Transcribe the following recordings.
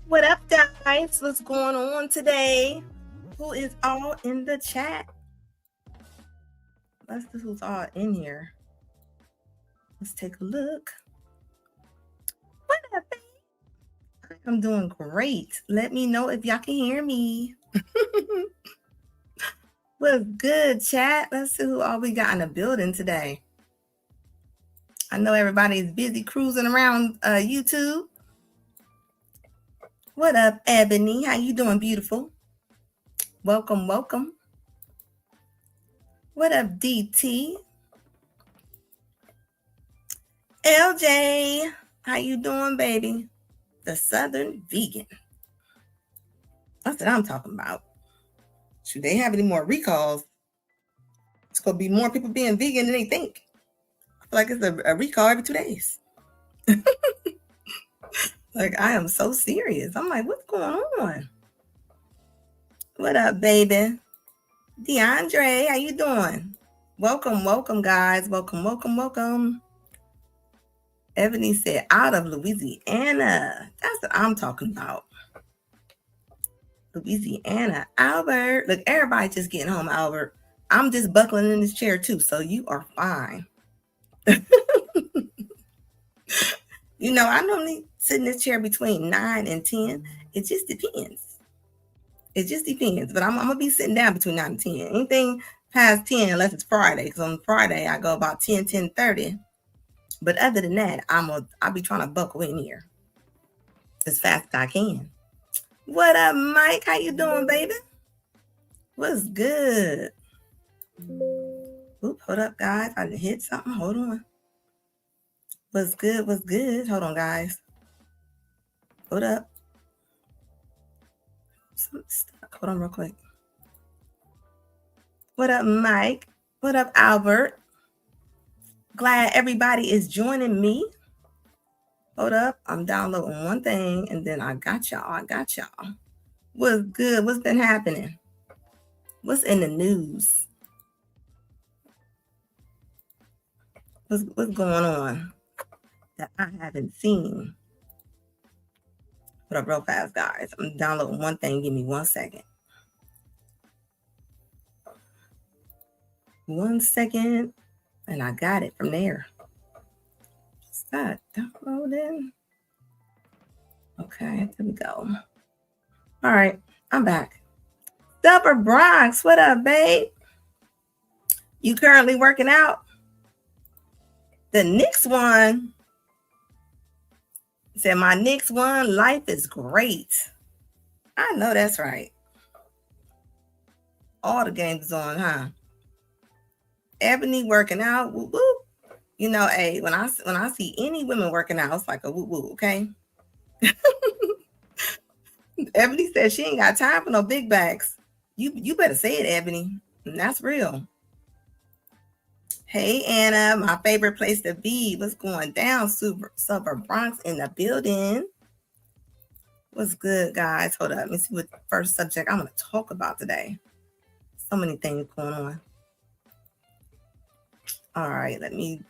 What up, guys? What's going on today? Who is all in the chat? Let's see who's all in here. Let's take a look. What up, babe? I'm doing great. Let me know if y'all can hear me. What's good, chat? Let's see who all we got in the building today. I know everybody's busy cruising around YouTube. What up, Ebony? How you doing, beautiful? Welcome, welcome. What up, DT? LJ, how you doing, baby? The Southern Vegan. That's what I'm talking about. Should they have any more recalls? It's going to be more people being vegan than they think. like it's a recall every 2 days. Like, I am so serious. I'm like, what's going on? What up, baby? DeAndre, how you doing? Welcome, guys. Welcome. Ebony said, out of Louisiana. That's what I'm talking about. Louisiana. Albert. Look, everybody just getting home, Albert. I'm just buckling in this chair, too, so you are fine. You know, I normally sit in this chair between 9 and 10. It just depends. But I'm going to be sitting down between 9 and 10. Anything past 10, unless it's Friday, because on Friday I go about 10:30. But other than that, I'll be trying to buckle in here as fast as I can. What up, Mike? How you doing, baby? What's good? Oop, hold up, guys. I hit something. Hold on. What's good? Hold on, guys. Hold up. Hold on real quick. What up, Mike? What up, Albert? Glad everybody is joining me. Hold up. I'm downloading one thing, and then I got y'all. What's good? What's been happening? What's in the news? What's going on that I haven't seen? Put up real fast, guys. I'm downloading one thing. Give me 1 second. 1 second. And I got it from there. Just got downloading. Okay, there we go. All right, I'm back. Silver Bronx, what up, babe? You currently working out? The next one said, my next one, life is great. I know that's right. All the games is on, huh? Ebony working out, whoop whoop. You know, hey, when I see any women working out, it's like a whoop whoop, okay? Ebony said she ain't got time for no big bags. You better say it, Ebony. And that's real. Hey, Anna, my favorite place to be. What's going down? Silver Bronx in the building. What's good, guys? Hold up. Let me see what first subject I'm going to talk about today. So many things going on. All right, let me.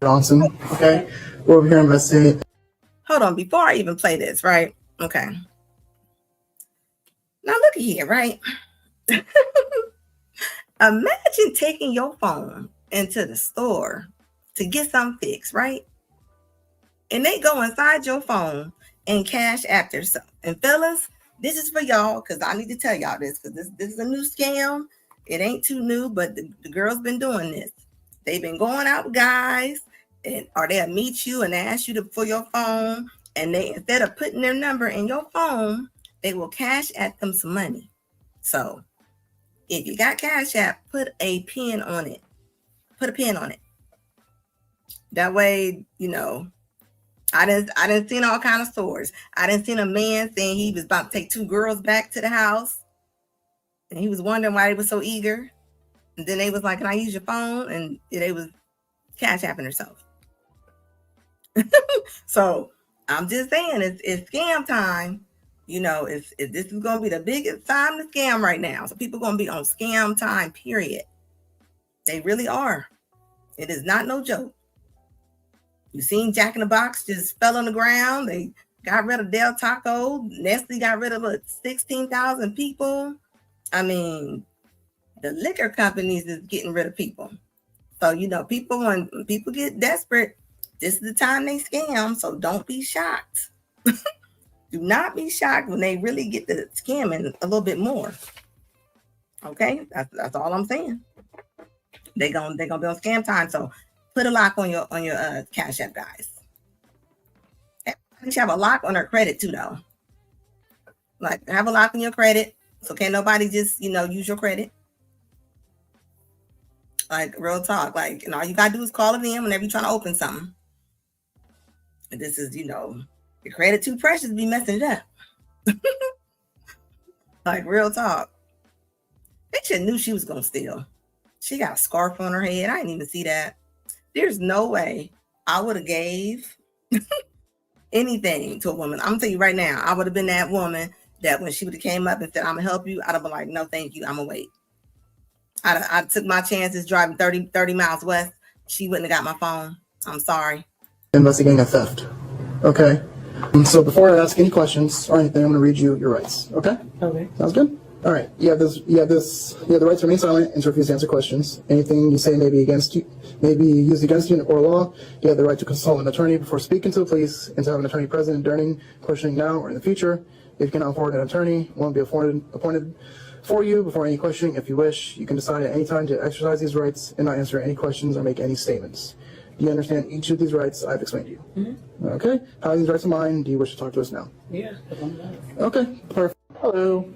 Johnson, okay? We're over here in Messina. Hold on, before I even play this, right? Okay. Now look at here, right? Imagine taking your phone into the store to get something fixed, right? And they go inside your phone and cash after yourself. And fellas, this is for y'all, because I need to tell y'all this, because this is a new scam. It ain't too new, but the girls been doing this. They've been going out with guys, or they'll meet you and ask you for your phone, and they, instead of putting their number in your phone, they will cash at them some money. So if you got Cash App, put a pin on it. That way, you know, I didn't seen all kind of stories. I didn't seen a man saying he was about to take 2 girls back to the house, and he was wondering why they were so eager. And then they was like, "Can I use your phone?" And they was Cash Apping herself. So I'm just saying, it's scam time. You know, this is going to be the biggest time to scam right now. So people going to be on scam time, period. They really are. It is not no joke. You seen Jack in the Box just fell on the ground. They got rid of Del Taco. Nestle got rid of 16,000 people. I mean, the liquor companies is getting rid of people. So, you know, when people get desperate, this is the time they scam. So don't be shocked. Do not be shocked when they really get to scamming a little bit more. Okay, that's all I'm saying. They're gonna be on scam time. So put a lock on your Cash App, guys. You should have a lock on her credit too, though. Like, have a lock on your credit, so can't nobody just, you know, use your credit. Like, real talk. Like, and all you gotta do is call it in whenever you're trying to open something. And this is, you know, your credit too precious to be messing it up. Like, real talk. They should have knew she was gonna steal. She got a scarf on her head. I didn't even see that. There's no way I would have gave anything to a woman. I'm gonna tell you right now, I would have been that woman that when she would have came up and said, I'm gonna help you, I'd have been like, no, thank you, I'm gonna wait. I took my chances driving 30 miles west. She wouldn't have got my phone. I'm sorry. Investigating a theft. Okay. So before I ask any questions or anything, I'm going to read you your rights. Okay? Okay. Sounds good? All right. You have the right to remain silent and to refuse to answer questions. Anything you say may be used against you in or law. You have the right to consult an attorney before speaking to the police and to have an attorney present during questioning now or in the future. If you cannot afford an attorney, one will be appointed for you before any questioning. If you wish, you can decide at any time to exercise these rights and not answer any questions or make any statements. Do you understand each of these rights I've explained to you? Mm-hmm. Okay. How are these rights of mine? Do you wish to talk to us now? Yeah. Okay. Perfect. Hello.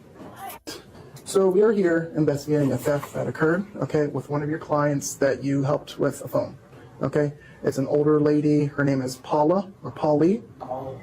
So we are here investigating a theft that occurred, okay, with one of your clients that you helped with a phone. Okay. It's an older lady. Her name is Paula or Polly. Oh,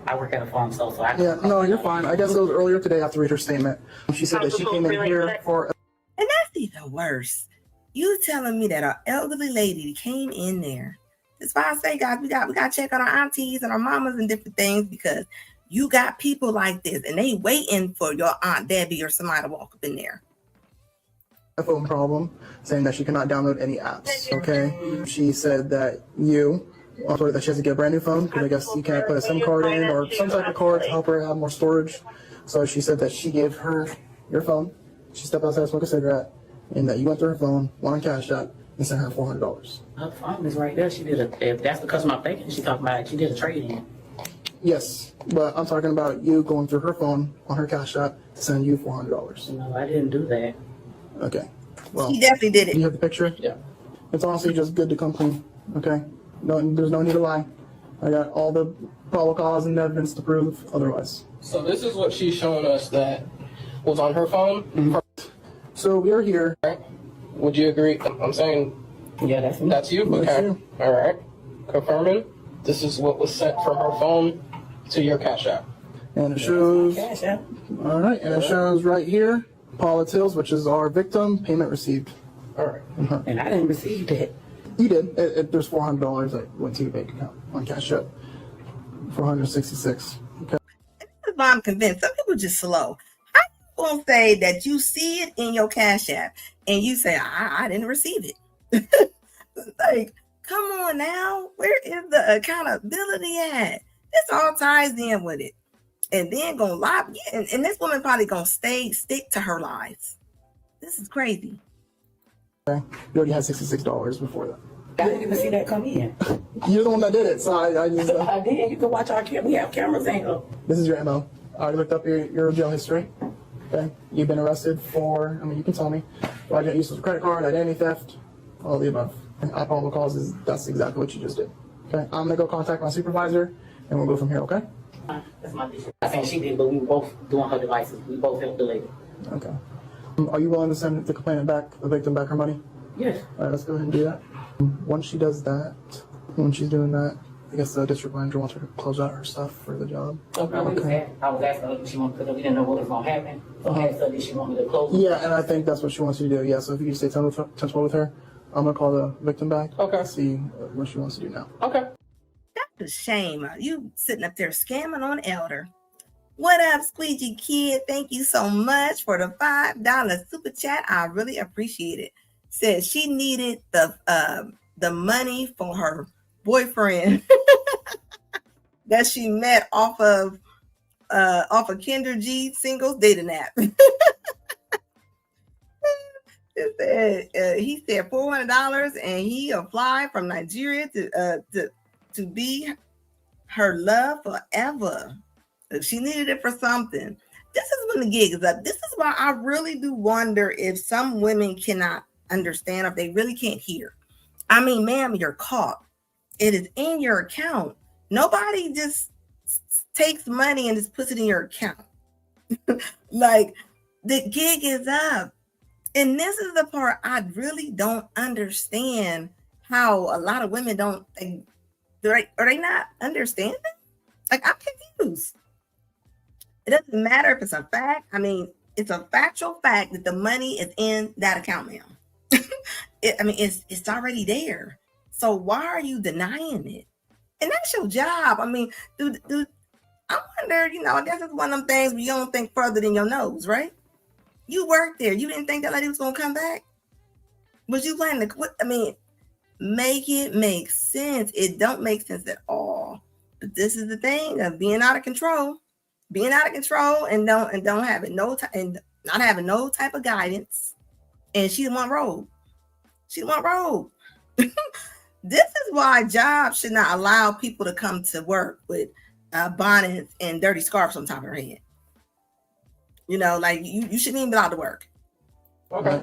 I work at a phone store, so I. Yeah. No, you're fine. I guess it was earlier today. I have to read her statement. She said that she came in here for. And that's even worse. You telling me that an elderly lady came in there. That's why I say, guys, we got to check on our aunties and our mamas and different things, because you got people like this and they waiting for your Aunt Debbie or somebody to walk up in there. A phone problem, saying that she cannot download any apps. Okay. She said that that she has to get a brand new phone because I guess you can't put a SIM card in or some type of card to help her have more storage. So she said that she gave her your phone. She stepped outside to smoke a cigarette, and that you went through her phone, went on Cash App, and sent her $400. Her phone is right there. She did if that's the customer I'm thinking, she talking about she did a trade in. Yes, but I'm talking about you going through her phone on her Cash App to send you $400. No, I didn't do that. Okay. Well, He definitely did it. you have the picture? Yeah. It's honestly just good to come clean. Okay. No, there's no need to lie. I got all the probable cause and evidence to prove otherwise. So this is what she's showing us that was on her phone. Mm-hmm. So we are here. Would you agree? I'm saying Yeah, that's me. that's you. That's Okay. you. All right. Confirming. This is what was sent from her phone to your Cash App. And it shows, Cash App. all right, and it shows right here, Paula Tills, which is our victim, payment received. All right. And I didn't receive that. You did. There's $400 that went to your bank account on Cash App. 466. Okay. That's why I'm convinced. Some people just slow. How you gonna say that you see it in your Cash App and you say, I didn't receive it? Like, come on now. Where is the accountability at? This all ties in with it. And then gonna lie. Yeah, and this woman probably gonna stick to her lies. This is crazy. You already had $66 before that. I didn't even see that come in. You're the one that did it, so I just. I did. You can watch our camera. We have cameras in here. This is your MO. I already looked up your jail history. Okay. You've been arrested for, you can tell me, fraudulent use of a credit card, identity theft, all of the above. Probable causes, that's exactly what you just did. Okay. I'm going to go contact my supervisor, and we'll go from here, okay? That's my issue. I think she did, but we were both doing her devices. We both helped the lady. Okay. Are you willing to send the complainant back, the victim back her money? Yes. All right, let's go ahead and do that. Once she does that, when she's doing that, I guess the district manager wants her to close out her stuff for the job. Okay. I was asking her if she wanted to, because we didn't know what was going to happen. So I asked her if she wanted me to close. Yeah, and I think that's what she wants you to do. Yeah, so if you can stay touchable with her, I'm going to call the victim back. Okay. See what she wants to do now. Okay. That's a shame. You sitting up there scamming on Elder. What up, Squeegee Kid? Thank you so much for the $5 super chat. I really appreciate it. Said she needed the money for her boyfriend that she met off of Kendra G singles dating app. He said $400 and he applied from Nigeria to be her love forever. She needed it for something. This is when the gig is up. This is why I really do wonder if some women cannot understand, if they really can't hear. I mean, ma'am, you're caught. It is in your account. Nobody just takes money and just puts it in your account. Like, the gig is up. And this is the part I really don't understand, how a lot of women don't, are they not understanding? Like, I'm confused. It doesn't matter if it's a fact. I mean, it's a factual fact that the money is in that account now. It's already there. So So why are you denying it? And that's your job. I mean, I wonder, I guess it's one of them things where you don't think further than your nose, right? You worked there. You didn't think that lady was going to come back? Was you planning to quit? I mean, make it make sense. It don't make sense at all. But this is the thing of being out of control. Being out of control and don't having no time and not having no type of guidance. And she the one rogue. She the one rogue. This is why jobs should not allow people to come to work with bonnets and dirty scarves on top of their head. Like you shouldn't even be allowed to work. Okay.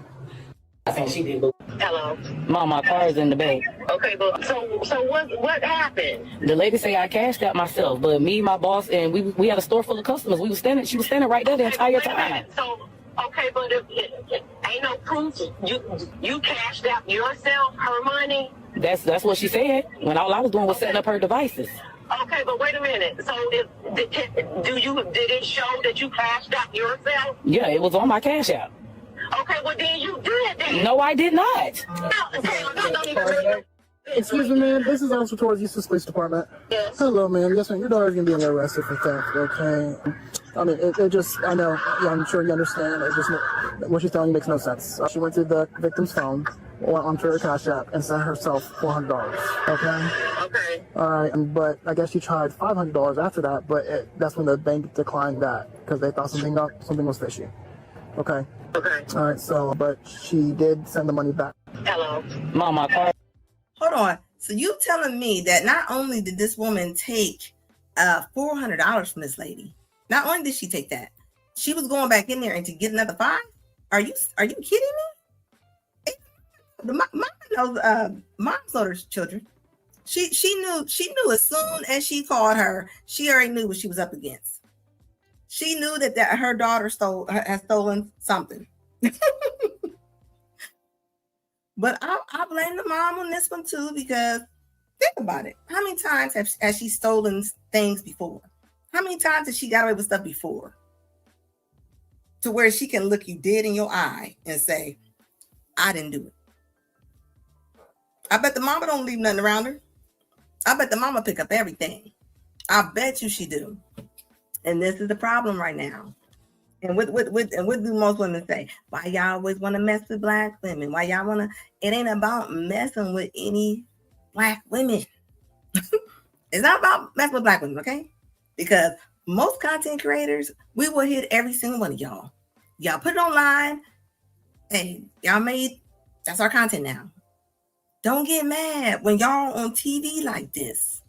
I think she did. Hello. Mom, my car is in the bag. Okay, but so what happened? The lady say I cashed out myself, but me, my boss, and we had a store full of customers. She was standing right there the entire Wait a time. minute. So okay, but if ain't no proof you cashed out yourself her money. That's what she said. When all I was doing was setting up her devices. Okay, but wait a minute. So did it show that you cashed out yourself? Yeah, it was on my cash app. Okay, well then you did that. No, I did not. Excuse me, ma'am. This is Officer Torres, Eustis Police Department. Yes. Hello, ma'am. Yes, ma'am. Your daughter's gonna be arrested for theft. Okay. I mean, it just. I know. Yeah, I'm sure you understand. It just what she's telling you makes no sense. She went to the victim's phone, or onto her cash app, and sent herself $400. Okay. Okay. All right. But I guess she tried $500 after that, but that's when the bank declined that because they thought something was fishy. Okay. Okay. All right. So, but she did send the money back. Hello. Mom, my car. Hold on. So you telling me that not only did this woman take $400 from this lady, not only did she take that, she was going back in there and to get another $5? Are you kidding me? The mom knows moms know their children. She knew as soon as she called her, she already knew what she was up against. She knew that her daughter had stolen something. But I blame the mom on this one too, because think about it. How many times has she stolen things before? How many times has she got away with stuff before? To where she can look you dead in your eye and say, I didn't do it. I bet the mama don't leave nothing around her. I bet the mama pick up everything. I bet you she do. And this is the problem right now. And what do most women say? Why y'all always want to mess with Black women? Why y'all want to? It ain't about messing with any Black women. It's not about messing with Black women, okay? Because most content creators, we will hit every single one of y'all. Y'all put it online. Hey, that's our content now. Don't get mad when y'all on TV like this.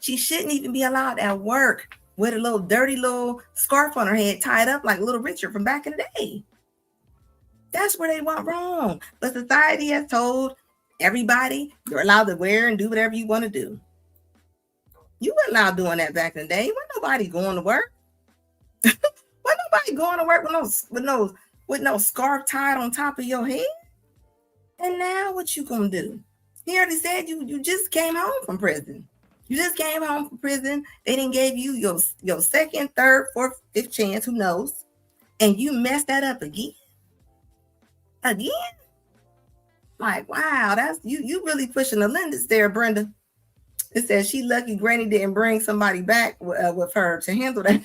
She shouldn't even be allowed at work with a little dirty little scarf on her head tied up like Little Richard from back in the day. That's where they went wrong. But society has told everybody you're allowed to wear and do whatever you want to do. You weren't allowed doing that back in the day. Wasn't nobody going to work. Wasn't nobody going to work with no scarf tied on top of your head. And now what you gonna do? He already said you just came home from prison. You just came home from prison. They didn't give you your second, third, fourth, fifth chance. Who knows? And you messed that up again. Again? Like, wow, that's you really pushing the limits there, Brenda. It says she lucky Granny didn't bring somebody back with her to handle that.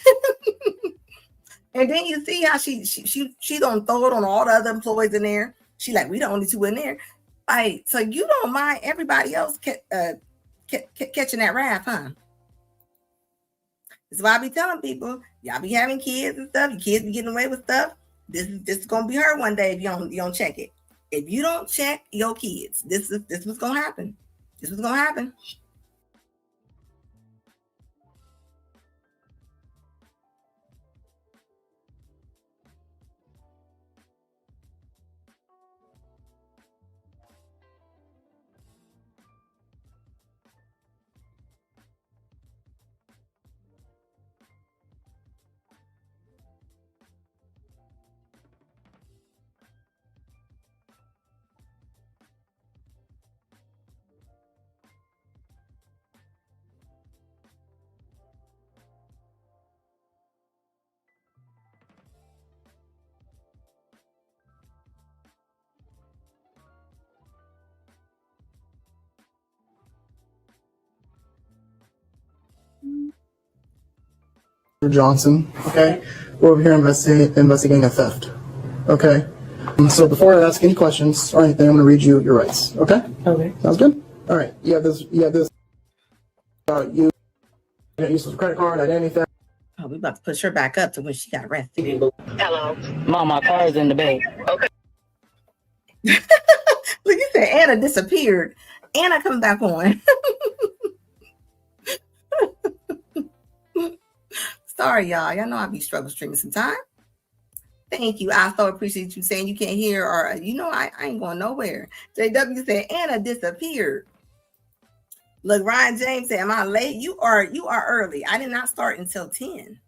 And then you see how she don't throw it on all the other employees in there. She like, we the only two in there. Like, so you don't mind everybody else catching that wrath, huh? That's why I be telling people, y'all be having kids and stuff. Your kids be getting away with stuff. This is gonna be her one day if you don't check it. If you don't check your kids, this was gonna happen. This was gonna happen. Johnson. Okay, we're over here investigating a theft. Okay, so before I ask any questions or anything, I'm going to read you your rights. Okay. Okay. Sounds good. All right. You have this. You can't use a credit card, identity theft. Oh, we about to push her back up to when she got arrested. Hello. Mom, my car is in the bag. Okay. Look, you said Anna disappeared. Anna coming back on. Sorry, y'all. Y'all know I be struggle streaming sometimes. Thank you. I so appreciate you saying you can't hear, or I ain't going nowhere. JW said Anna disappeared. Look, Ryan James said, "Am I late? You are early. I did not start until 10.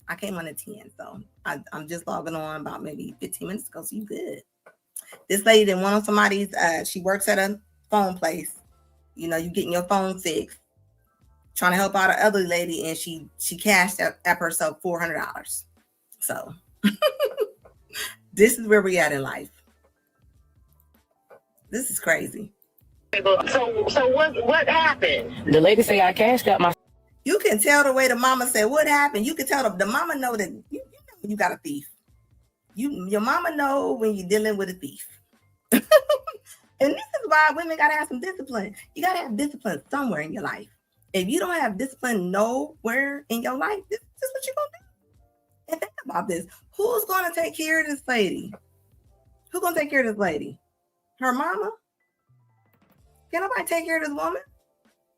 I came on at 10, so I'm just logging on about maybe 15 minutes ago. So you good? This lady didn't want somebody's. She works at a phone place. You getting your phone fixed, trying to help out an elderly lady, and she cashed out herself $400. So this is where we at in life. This is crazy. So what happened? The lady say I cashed out my. You can tell the way the mama said what happened. You can tell the mama know that you know you got a thief. Your mama know when you're dealing with a thief. And this is why women gotta have some discipline. You gotta have discipline somewhere in your life. If you don't have discipline nowhere in your life, this is what you're gonna do. And think about this. Who's gonna take care of this lady? Who's gonna take care of this lady? Her mama? Can nobody take care of this woman?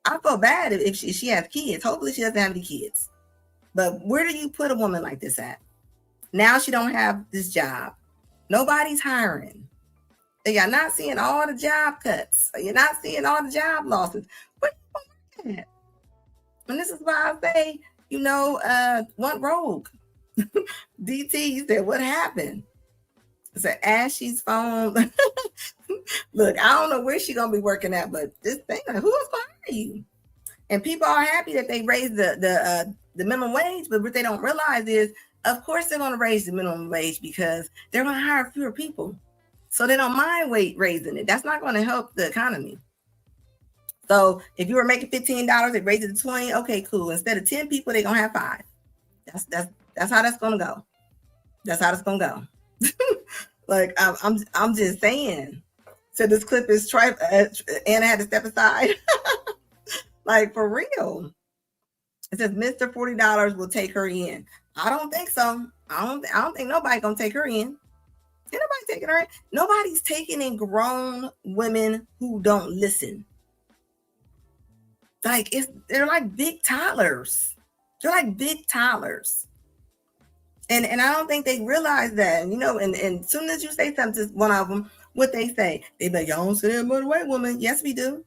I feel bad if she has kids. Hopefully she doesn't have any kids. But where do you put a woman like this at? Now she don't have this job. Nobody's hiring. You're not seeing all the job cuts. You're not seeing all the job losses. What are you looking at? And this is why I say, one rogue. DT said, what happened? I said, Ashley's phone. Look, I don't know where she's going to be working at, but this thing, who is going to hire you? And people are happy that they raised the minimum wage, but what they don't realize is, of course, they're going to raise the minimum wage because they're going to hire fewer people. So they don't mind raising it. That's not going to help the economy. So if you were making $15, they raise it to 20. Okay, cool. Instead of 10 people, they're going to have 5. That's how that's going to go. That's how it's going to go. Like, I'm just saying. So this clip is Anna had to step aside. Like, for real. It says Mr. $40 will take her in. I don't think so. I don't think nobody's gonna take her in. Ain't nobody taking her in. Nobody's taking in grown women who don't listen. Like, they're like big toddlers. They're like big toddlers. And I don't think they realize that, and as soon as you say something to one of them, what they say, they be like, y'all don't say that about a white woman. Yes, we do.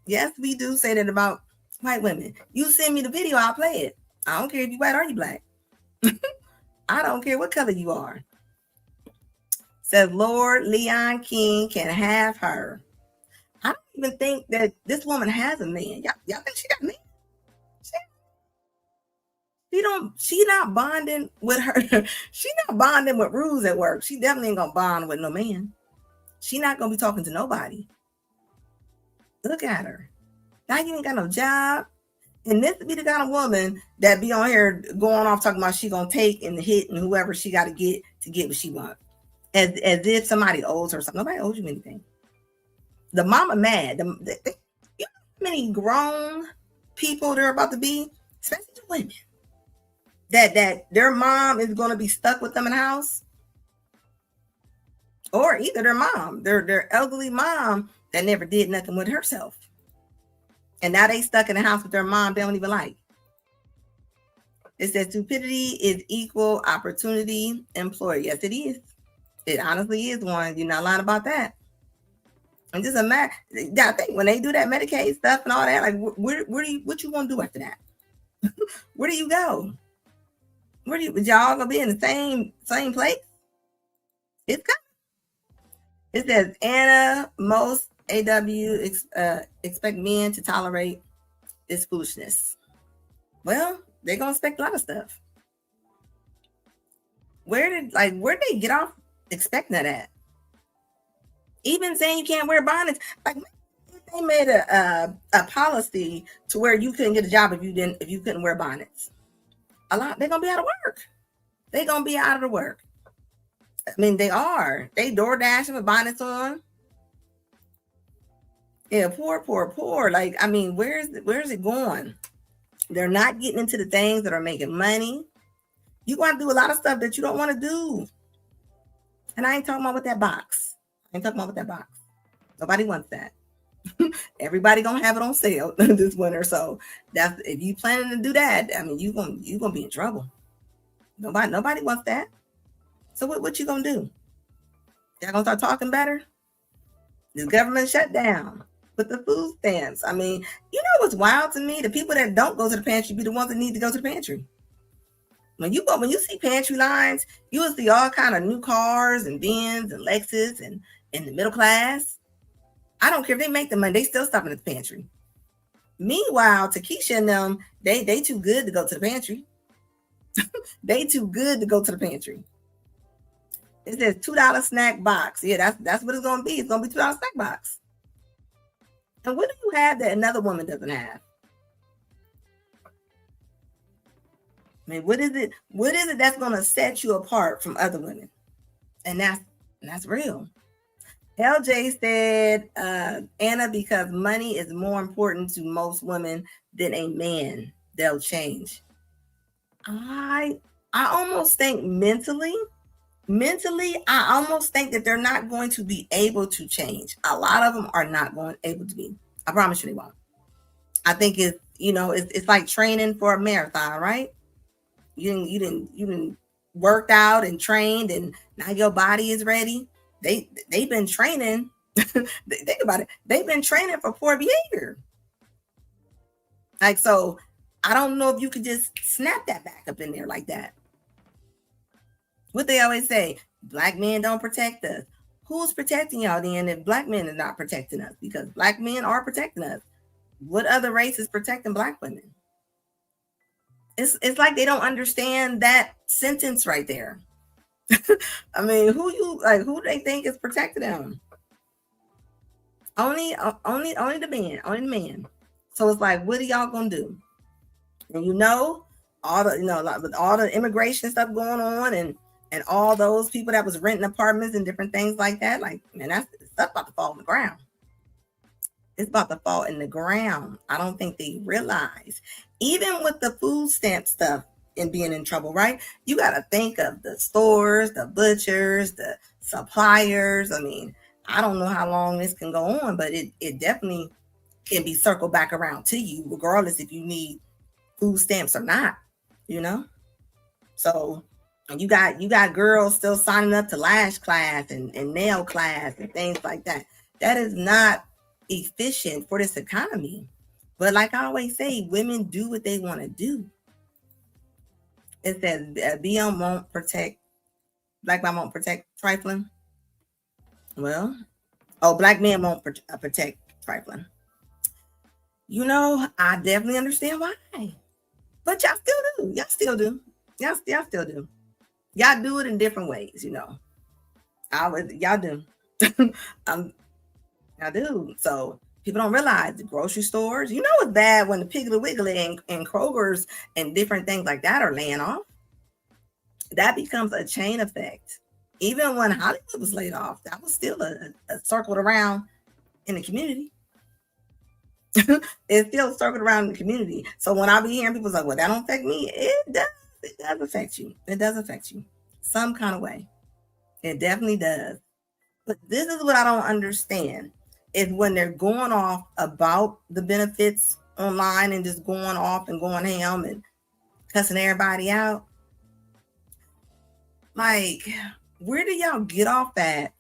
Yes, we do say that about white women. You send me the video, I'll play it. I don't care if you white or you black. I don't care what color you are. Says Lord Leon King can have her. I don't even think that this woman has a man. Y'all think she got a man? She not bonding with her. She not bonding with rules at work. She definitely ain't gonna bond with no man. She not gonna be talking to nobody. Look at her. Now you ain't got no job. And this be the kind of woman that be on here going off talking about she gonna take and hit and whoever she got to get what she wants. As if somebody owes her something. Nobody owes you anything. The mama mad. You know how many grown people there are about to be, especially the women, that their mom is going to be stuck with them in the house, or either their mom, their elderly mom that never did nothing with herself, and now they stuck in the house with their mom they don't even like. It says stupidity is equal opportunity employer. Yes, it is. It honestly is one. You're not lying about that. And just imagine, I think when they do that Medicaid stuff and all that, like, what you gonna do after that? Where do you go? Y'all gonna be in the same place? It's coming. It says Anna, most AW expect men to tolerate this foolishness. Well, they're gonna expect a lot of stuff. Where did they get off expecting that at? Even saying you can't wear bonnets, like they made a policy to where you couldn't get a job if you couldn't wear bonnets. they're gonna be out of work. They're gonna be out of the work. I mean, they are. They door dashing with bonnets on. Yeah, poor. Like, I mean, where's it going? They're not getting into the things that are making money. You want to do a lot of stuff that you don't want to do. And I ain't talking about with that box. Nobody wants that. Everybody gonna have it on sale this winter. So that's, if you planning to do that, I mean, you gonna be in trouble. Nobody wants that. So what you gonna do? Y'all gonna start talking better? This government shutdown with the food stamps. I mean, you know what's wild to me? The people that don't go to the pantry be the ones that need to go to the pantry. When you see pantry lines, you will see all kind of new cars and Benz and Lexus and in the middle class. I don't care if they make the money, they still stopping at the pantry. Meanwhile, Takesha and them, they too good to go to the pantry. They too good to go to the pantry. It says $2 snack box. Yeah, that's what it's gonna be. It's gonna be $2 snack box. And what do you have that another woman doesn't have? I mean, what is it that's gonna set you apart from other women? And that's real. LJ said, Anna, because money is more important to most women than a man, they'll change. I almost think mentally, I almost think that they're not going to be able to change. A lot of them are not able to be. I promise you they won't. I think it's like training for a marathon, right? You didn't worked out and trained, and now your body is ready. They've been training. Think about it. They've been training for poor behavior. Like, so I don't know if you could just snap that back up in there like that. What they always say, black men don't protect us. Who's protecting y'all then if black men are not protecting us? Because black men are protecting us. What other race is protecting black women? It's like they don't understand that sentence right there. I mean, who do they think is protecting them? Only the man. So it's like, what are y'all gonna do? And all the with all the immigration stuff going on and all those people that was renting apartments and different things like that, like, man, that's stuff about to fall on the ground. It's about to fall in the ground. I don't think they realize, even with the food stamp stuff and being in trouble, right? You got to think of the stores, the butchers, the suppliers. I mean, I don't know how long this can go on, but it definitely can be circled back around to you, regardless if you need food stamps or not, So you got girls still signing up to lash class and nail class and things like that. That is not efficient for this economy. But like I always say, women do what they want to do. It says BM won't protect, black man won't protect trifling. Well, black men won't protect trifling. I definitely understand why. But y'all still do. Y'all do it in different ways, y'all do. Y'all do. So people don't realize the grocery stores, it's bad when the Piggly Wiggly and Kroger's and different things like that are laying off. That becomes a chain effect. Even when Hollywood was laid off, that was still a circled around in the community. It's still circled around in the community. So when I be hearing people like, well, that don't affect me, it does affect you. It does affect you some kind of way. It definitely does. But this is what I don't understand, is when they're going off about the benefits online and just going off and going ham and cussing everybody out. Like, where do y'all get off at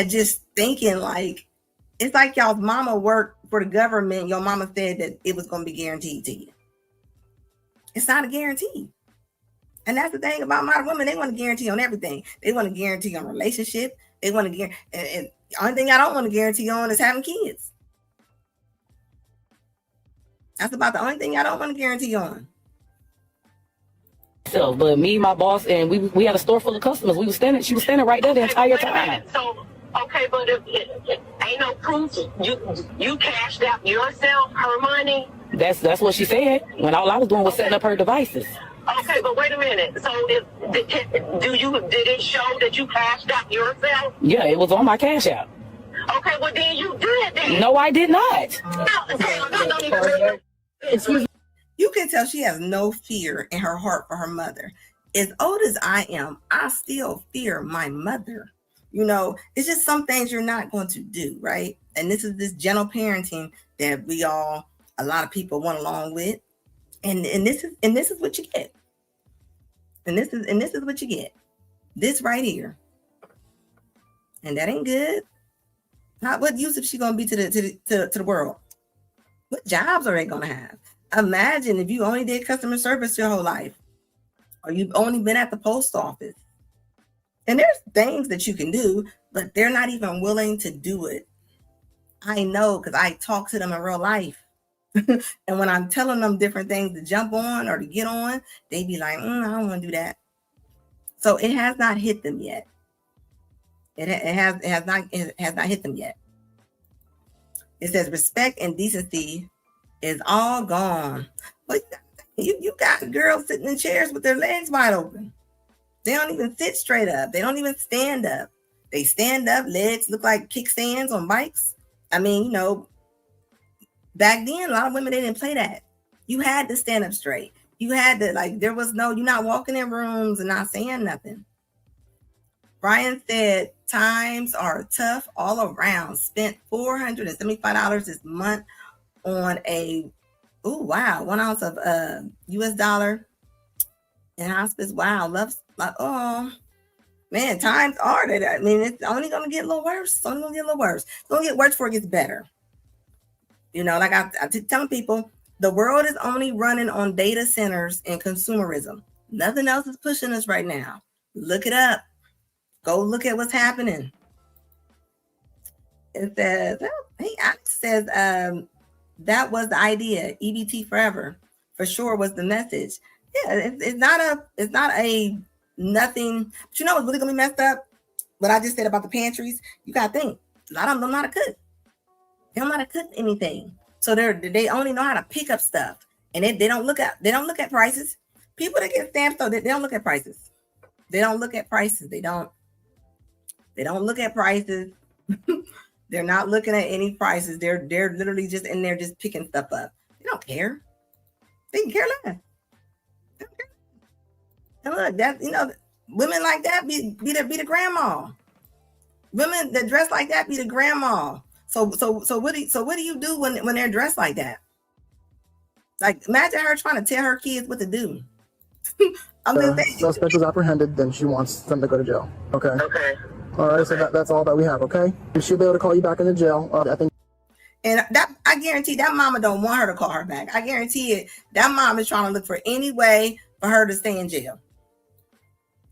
just thinking like, it's like y'all's mama worked for the government. Your mama said that it was going to be guaranteed to you. It's not a guarantee. And that's the thing about modern women. They want to guarantee on everything. They want to guarantee on relationship. They want to guarantee. And the only thing I don't want to guarantee on is having kids. That's about the only thing I don't want to guarantee on. So, but me, my boss, and we had a store full of customers. She was standing right there the entire Wait a time. minute. So, okay, but if ain't no proof, you cashed out yourself her money. That's what she said. When all I was doing was setting up her devices. Okay, but wait a minute. So did it show that you cashed out yourself? Yeah, it was on my Cash App. Okay, well then you did that. No, I did not. No. You can tell she has no fear in her heart for her mother. As old as I am, I still fear my mother. You know, it's just some things you're not going to do, right? And this is this gentle parenting that a lot of people want along with. And this is what you get. And this is what you get. This right here. And that ain't good. Not what use is she gonna be to the world? What jobs are they gonna have? Imagine if you only did customer service your whole life, or you've only been at the post office. And there's things that you can do, but they're not even willing to do it. I know, because I talk to them in real life. And when I'm telling them different things to jump on or to get on, they be like, I don't want to do that. So it has not hit them yet. It has not hit them yet. It says respect and decency is all gone. But you got girls sitting in chairs with their legs wide open. They don't even sit straight up. They don't even stand up. They stand up, legs look like kickstands on bikes. I mean, you know, back then, a lot of women, they didn't play that. You had to stand up straight. You had to, you're not walking in rooms and not saying nothing. Brian said, times are tough all around. Spent $475 this month on a, 1 ounce of US dollar in hospice. Wow, man, times are that. I mean, it's only going to get a little worse. It's only going to get a little worse. It's going to get worse before it gets better. You know, like I tell people, the world is only running on data centers and consumerism. Nothing else is pushing us right now. Look it up. Go look at what's happening. It says, Alex says, that was the idea. EBT forever, for sure, was the message. Yeah, it's not a nothing. But you know what's really gonna be messed up? What I just said about the pantries. You gotta think. A lot of them don't know how to cook. They don't know how to cook anything. So they only know how to pick up stuff, and they don't look at prices. People that get stamps though, they don't look at prices. They don't look at prices. They don't look at prices. They're not looking at any prices. They're literally just in there just picking stuff up. They don't care. They can care less. They don't care. And look, that, you know, women like that be the grandma. Women that dress like that be the grandma. So what do you do when they're dressed like that? Like, imagine her trying to tell her kids what to do. I'm just saying. Suspect was apprehended, then she wants them to go to jail. Okay. Okay. All right, so that's all that we have, okay? She'll be able to call you back in the jail. I think. And that, I guarantee that mama don't want her to call her back. I guarantee it. That mom is trying to look for any way for her to stay in jail.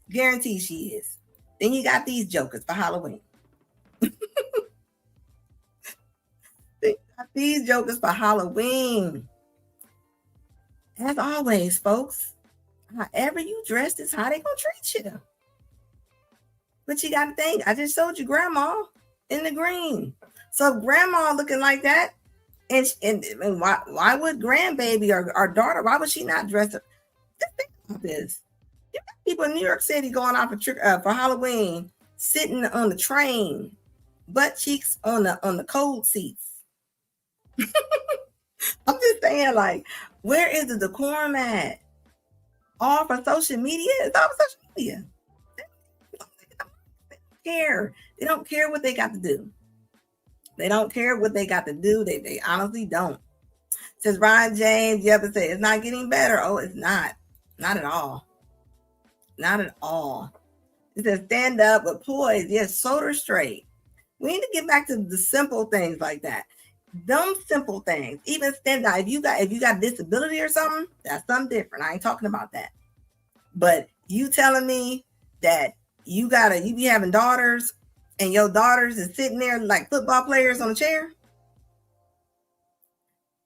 Guarantee she is. Then you got these jokers for Halloween. These jokers for Halloween. As always, folks, however you dress is how they gonna treat you. But you gotta think, I just showed you grandma in the green. So grandma looking like that, and why would grandbaby or daughter, why would she not dress up? Just think about this. You got people in New York City going out for Halloween, sitting on the train, butt cheeks on the cold seats. I'm just saying, like, where is the decorum at? All for social media? It's all for social media. They don't care. They don't care what they got to do. They don't care what they got to do. They honestly don't. Says Ryan James, you ever say it's not getting better? Oh, it's not. Not at all. Not at all. It says stand up with poise. Yes, shoulder straight. We need to get back to the simple things like that. Them simple things. Even stand up. If you got disability or something, that's something different. I ain't talking about that. But you telling me that you be having daughters and your daughters is sitting there like football players on a chair?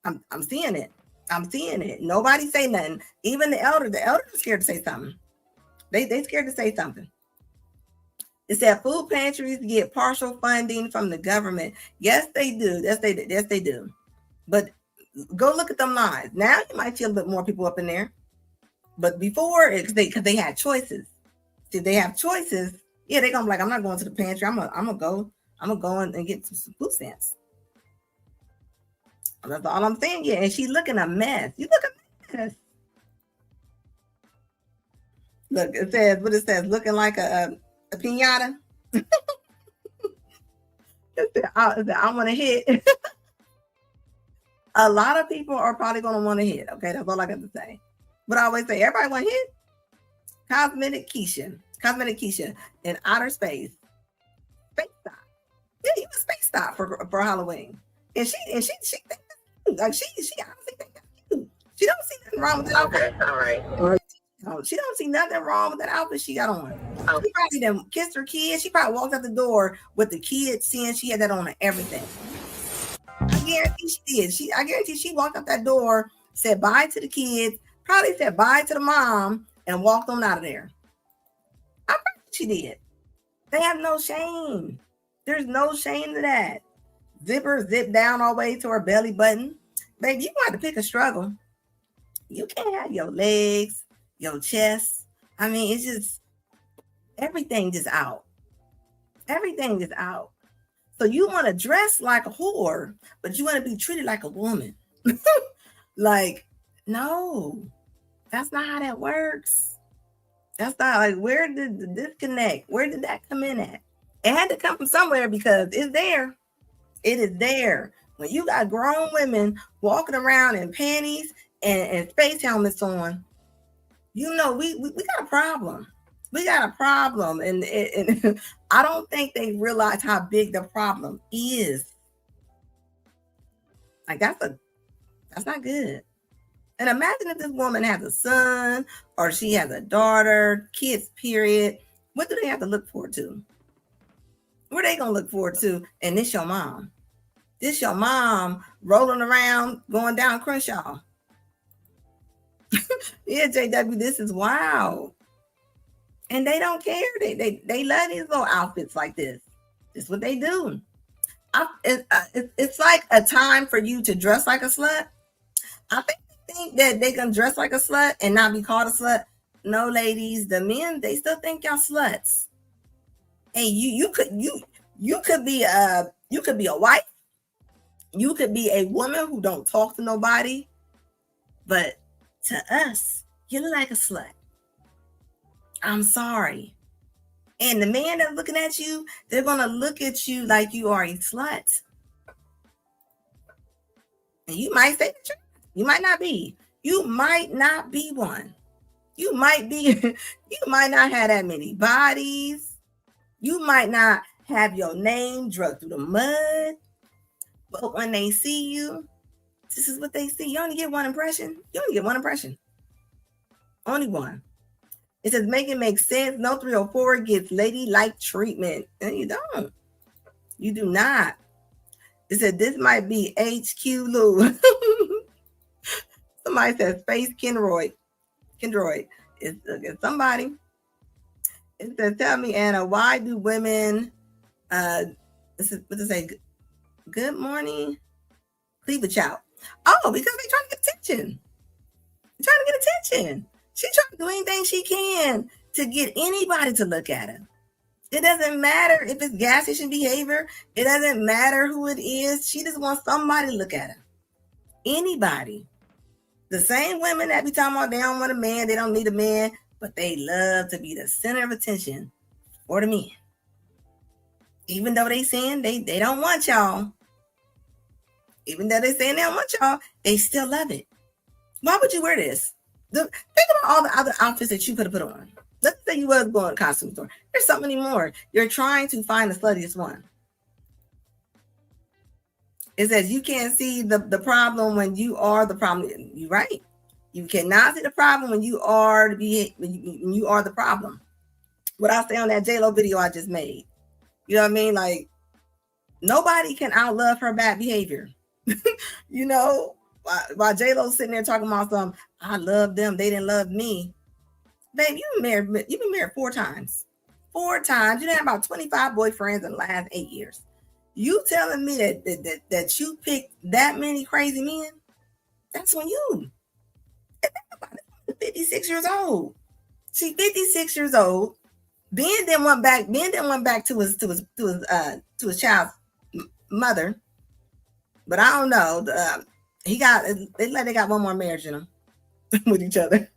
I'm seeing it. I'm seeing it. Nobody say nothing. Even the elders are scared to say something. They scared to say something. It said food pantries get partial funding from the government. Yes, they do. Yes, they do. But Go look at them lines. Now you might see a little bit more people up in there. But before, because they had choices. See, they have choices. Yeah, they're gonna be like, I'm not going to the pantry. I'm gonna go and get some food stamps. That's all I'm saying. Yeah, and she's looking a mess. You look a mess. Look, it says, looking like a pinata. It said, I want to hit. A lot of people are probably going to want to hit. Okay, that's all I got to say. But I always say, everybody want to hit. Cosmetic Keisha in outer space. Space stop. Yeah, he was space stop for Halloween. And she thinks that's cute. Like she honestly thinks that's cute. She don't see nothing wrong with that outfit. Okay, all right. She don't see nothing wrong with that outfit she got on. Okay. She probably done kissed her kids. She probably walked out the door with the kids seeing she had that on and everything. I guarantee she did. I guarantee she walked out that door, said bye to the kids, probably said bye to the mom, and walked on out of there. I bet she did. They have no shame. There's no shame to that. Zipper zipped down all the way to her belly button. Baby, you got to pick a struggle. You can't have your legs, your chest. I mean, it's just everything just out. Everything is out. So you want to dress like a whore, but you want to be treated like a woman. Like, no, that's not how that works. That's not like, where did the disconnect? Where did that come in at? It had to come from somewhere because it's there. It is there. When you got grown women walking around in panties and space helmets on, you know, we got a problem. We got a problem. And I don't think they realize how big the problem is. Like, that's not good. And imagine if this woman has a son or she has a daughter, kids, period. What do they have to look forward to? What are they going to look forward to? And this your mom. This your mom rolling around going down Crenshaw. Yeah, JW, this is wild. And they don't care. They love these little outfits like this. This is what they do. It's like a time for you to dress like a slut. I think that they can dress like a slut and not be called a slut. No, ladies, the men, they still think y'all sluts. Hey, you could be a wife. You could be a woman who don't talk to nobody. But to us, you look like a slut. I'm sorry. And the man that's looking at you, they're going to look at you like you are a slut. And you might say the truth. You might not be. You might not be one. You might not have that many bodies. You might not have your name drugged through the mud. But when they see you, this is what they see. You only get one impression. Only one. It says, make it make sense. No 304 gets ladylike treatment. And you don't. You do not. It said, this might be HQ Lou. Somebody says, Space Kendroid. It's somebody. It says, tell me, Anna, why do women, this is what to say, good morning, cleavage out. Oh, because they're trying to get attention. She's trying to do anything she can to get anybody to look at her. It doesn't matter if it's gas station behavior. It doesn't matter who it is. She just wants somebody to look at her. Anybody. The same women that be talking about they don't want a man, they don't need a man, but they love to be the center of attention for the men. Even though they saying they don't want y'all. Even though they saying they don't want y'all, they still love it. Why would you wear this? Think about all the other outfits that you could have put on. Let's say you was going to a costume store. There's so many more. You're trying to find the sluttiest one. It says you can't see the problem when you are the problem. You're right. You cannot see the problem when you are the problem. What I say on that J-Lo video I just made. You know what I mean? Like, nobody can outlove her bad behavior. You know, while J-Lo's sitting there talking about something, I love them, they didn't love me. Babe, you've been married 4 times. 4 times. You done had about 25 boyfriends in the last 8 years. You telling me that you picked that many crazy men? That's on you. 56 years old. She's 56 years old. Ben then went back to his child's mother. But I don't know. They got one more marriage in them with each other.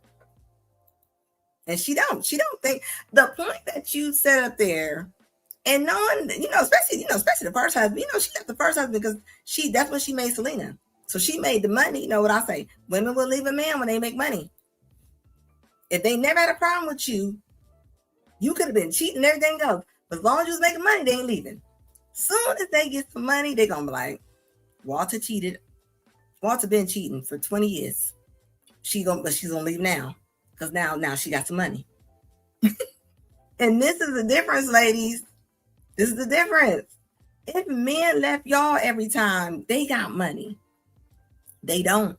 And she don't think the point that you set up there, and knowing, especially the first husband, she left the first husband because that's when she made Selena. So she made the money. You know what I say? Women will leave a man when they make money. If they never had a problem with you, you could have been cheating and everything else. But as long as you was making money, they ain't leaving. Soon as they get some money, they're gonna be like, Walter cheated. Walter been cheating for 20 years. She's gonna leave now. Because now she got some money. And this is the difference, ladies. This is the difference. If men left y'all every time, they got money. They don't.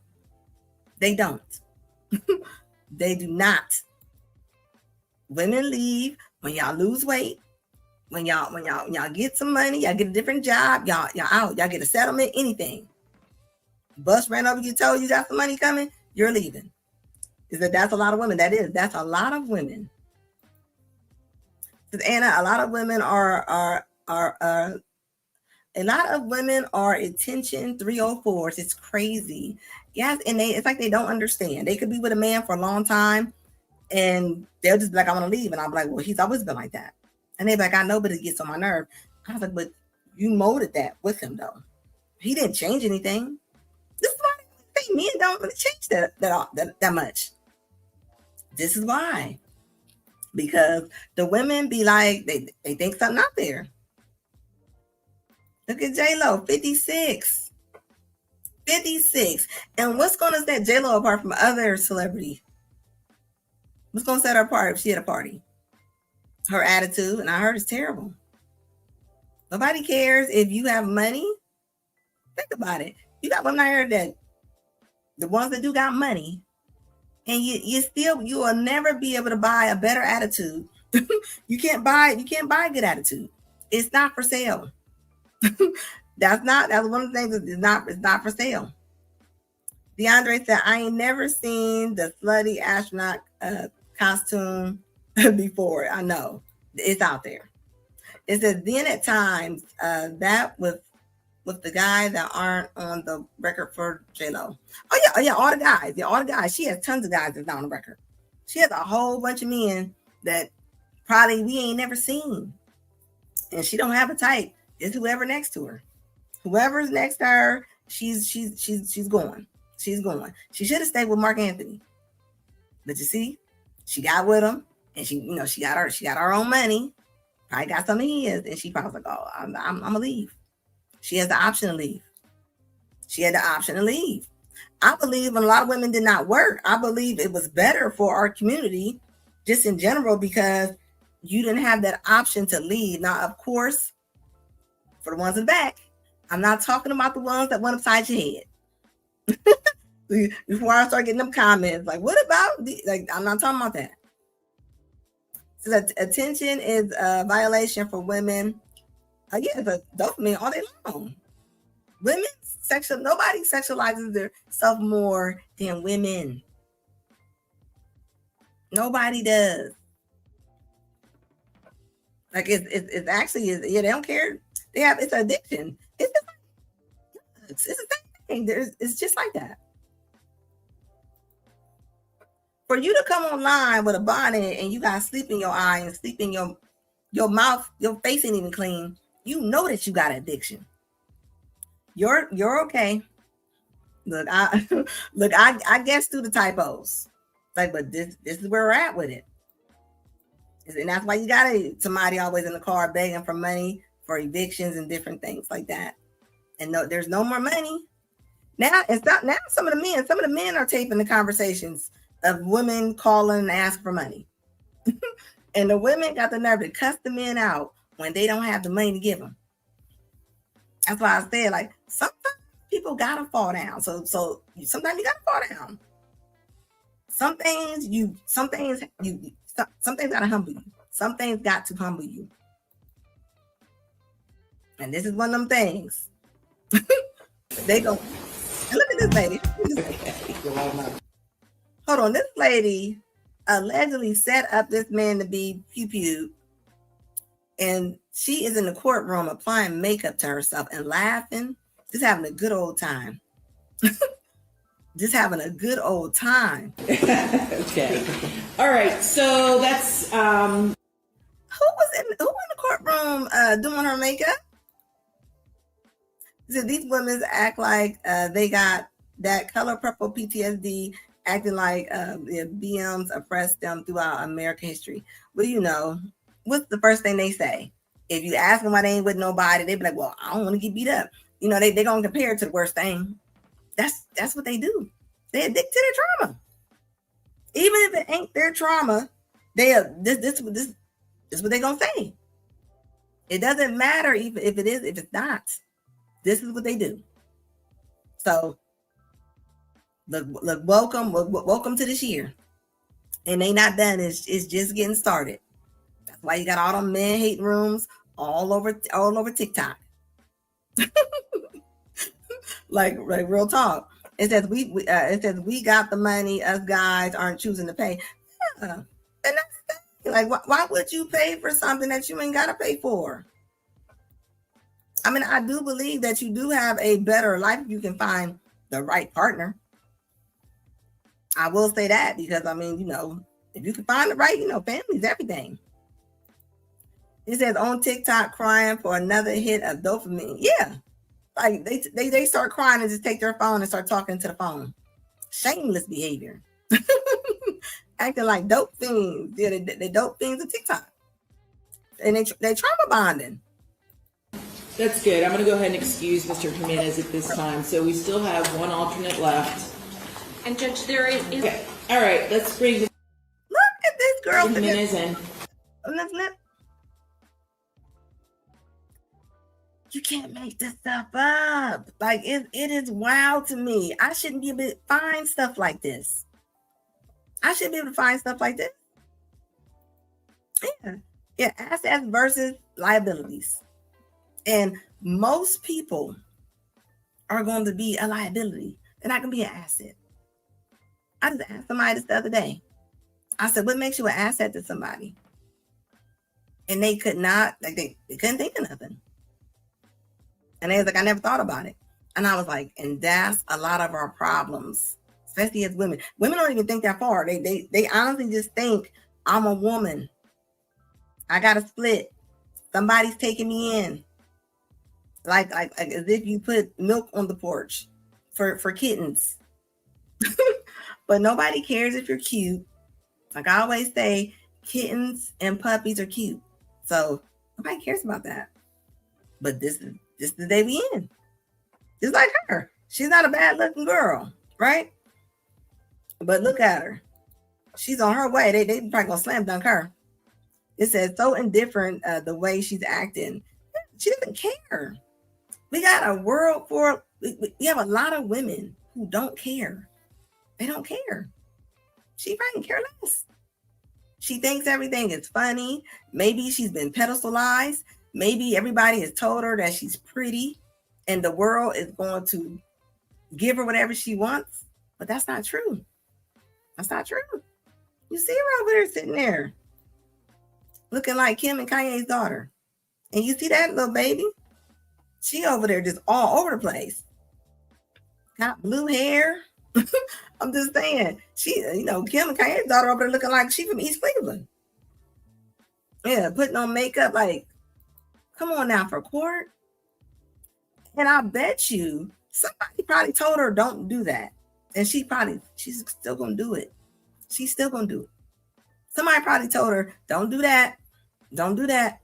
They don't. They do not. Women leave when y'all lose weight, when y'all get some money, y'all get a different job, y'all out, y'all get a settlement, anything. Bus ran over you, told you got some money coming, you're leaving. That's a lot of women. That's a lot of women. Anna, a lot of women are attention 304s. It's crazy. Yes, and it's like they don't understand. They could be with a man for a long time and they'll just be like, I want to leave. And I'm like, well, he's always been like that. And they're like, I know, but it gets on my nerve. I was like, but you molded that with him though. He didn't change anything. This is why I think men don't really change that much. This is why. Because the women be like, they think something out there. Look at J-Lo, 56. 56. And what's going to set J-Lo apart from other celebrities? What's going to set her apart if she had a party? Her attitude, and I heard it's terrible. Nobody cares if you have money. Think about it. You got women out here that, the ones that do got money, and you will never be able to buy a better attitude. You can't buy a good attitude. It's not for sale. That's one of the things that it's not for sale. DeAndre said, I ain't never seen the slutty astronaut costume before. I know it's out there. It says then at times that with the guys that aren't on the record for J-Lo. Oh yeah, all the guys. Yeah, all the guys. She has tons of guys that's not on the record. She has a whole bunch of men that probably we ain't never seen. And she don't have a type. It's whoever next to her. Whoever's next to her, she's going. She's going. She should have stayed with Mark Anthony. But you see, she got with him and she got her own money. Probably got some of his, and she probably was like, oh, I'm gonna leave. She has the option to leave. She had the option to leave. I believe when a lot of women did not work, I believe it was better for our community just in general because you didn't have that option to leave. Now, of course, for the ones in the back, I'm not talking about the ones that went upside your head. Before I start getting them comments, like, what about I'm not talking about that. So that attention is a violation for women. Yeah, the dopamine all day long. Nobody sexualizes themselves more than women. Nobody does. Like it's actually they don't care. It's an addiction. It's the same thing. It's just like that. For you to come online with a bonnet and you got sleep in your eye and sleep in your mouth, your face ain't even clean. You know that you got an addiction. You're okay. Look, I guess through the typos. Like, but this is where we're at with it. And that's why you got somebody always in the car begging for money for evictions and different things like that. And there's no more money. Now some of the men are taping the conversations of women calling and asking for money. And the women got the nerve to cuss the men out when they don't have the money to give them. That's why I said, like, sometimes people gotta fall down. So sometimes you gotta fall down. Some things gotta humble you. Some things got to humble you. And this is one of them things. They go, And look at this lady. Hold on, this lady allegedly set up this man to be pew-pewed, and she is in the courtroom applying makeup to herself and laughing, just having a good old time. Just having a good old time. Okay. All right. So that's Who was in the courtroom doing her makeup? So these women act like they got that color purple PTSD, acting like the BMs oppressed them throughout American history. What do you know? What's the first thing they say? If you ask them why they ain't with nobody, they be like, well, I don't want to get beat up. You know, they gonna compare it to the worst thing. That's what they do. They addict to their trauma. Even if it ain't their trauma, this is what they gonna say. It doesn't matter if it is, if it's not. This is what they do. So look, welcome to this year. And they not done. It's just getting started. That's why you got all them men hating rooms all over TikTok. like real talk. It says we got the money, us guys aren't choosing to pay. Yeah. And that's the thing. Like, why would you pay for something that you ain't gotta pay for? I mean, I do believe that you do have a better life if you can find the right partner. I will say that because, I mean, you know, if you can find the right, you know, family's everything. It says on TikTok crying for another hit of dopamine. Yeah. Like they start crying and just take their phone and start talking to the phone. Shameless behavior. Acting like dope fiends. Yeah, they dope fiends of TikTok. And they trauma bonding. That's good. I'm going to go ahead and excuse Mr. Jimenez at this time. So we still have one alternate left. And Judge, there is. Okay. All right. Let's bring Look at this girl. Jimenez in. You can't make this stuff up. Like it is wild to me. I shouldn't be able to find stuff like this. I should be able to find stuff like this. Yeah, assets versus liabilities. And most people are going to be a liability. They're not going to be an asset. I just asked somebody this the other day. I said, what makes you an asset to somebody? And they could not, like they couldn't think of nothing. And they was like, I never thought about it. And I was like, and that's a lot of our problems, especially as women. Women don't even think that far. They honestly just think, I'm a woman. I got a split. Somebody's taking me in. Like as if you put milk on the porch for kittens. But nobody cares if you're cute. Like I always say, kittens and puppies are cute. So nobody cares about that. But this is the day we in. Just like her. She's not a bad looking girl, right? But look at her. She's on her way. They probably gonna slam dunk her. It says so indifferent the way she's acting. She doesn't care. We got a world for, we have a lot of women who don't care. They don't care. She probably care less. She thinks everything is funny. Maybe she's been pedestalized. Maybe everybody has told her that she's pretty and the world is going to give her whatever she wants. But that's not true. That's not true. You see her over there sitting there looking like Kim and Kanye's daughter. And you see that little baby? She over there just all over the place. Got blue hair. I'm just saying. She, you know, Kim and Kanye's daughter over there looking like she from East Cleveland. Yeah, putting on makeup like, come on now for court. And I bet you somebody probably told her don't do that. And she's still gonna do it. She's still gonna do it. Somebody probably told her, don't do that. Don't do that.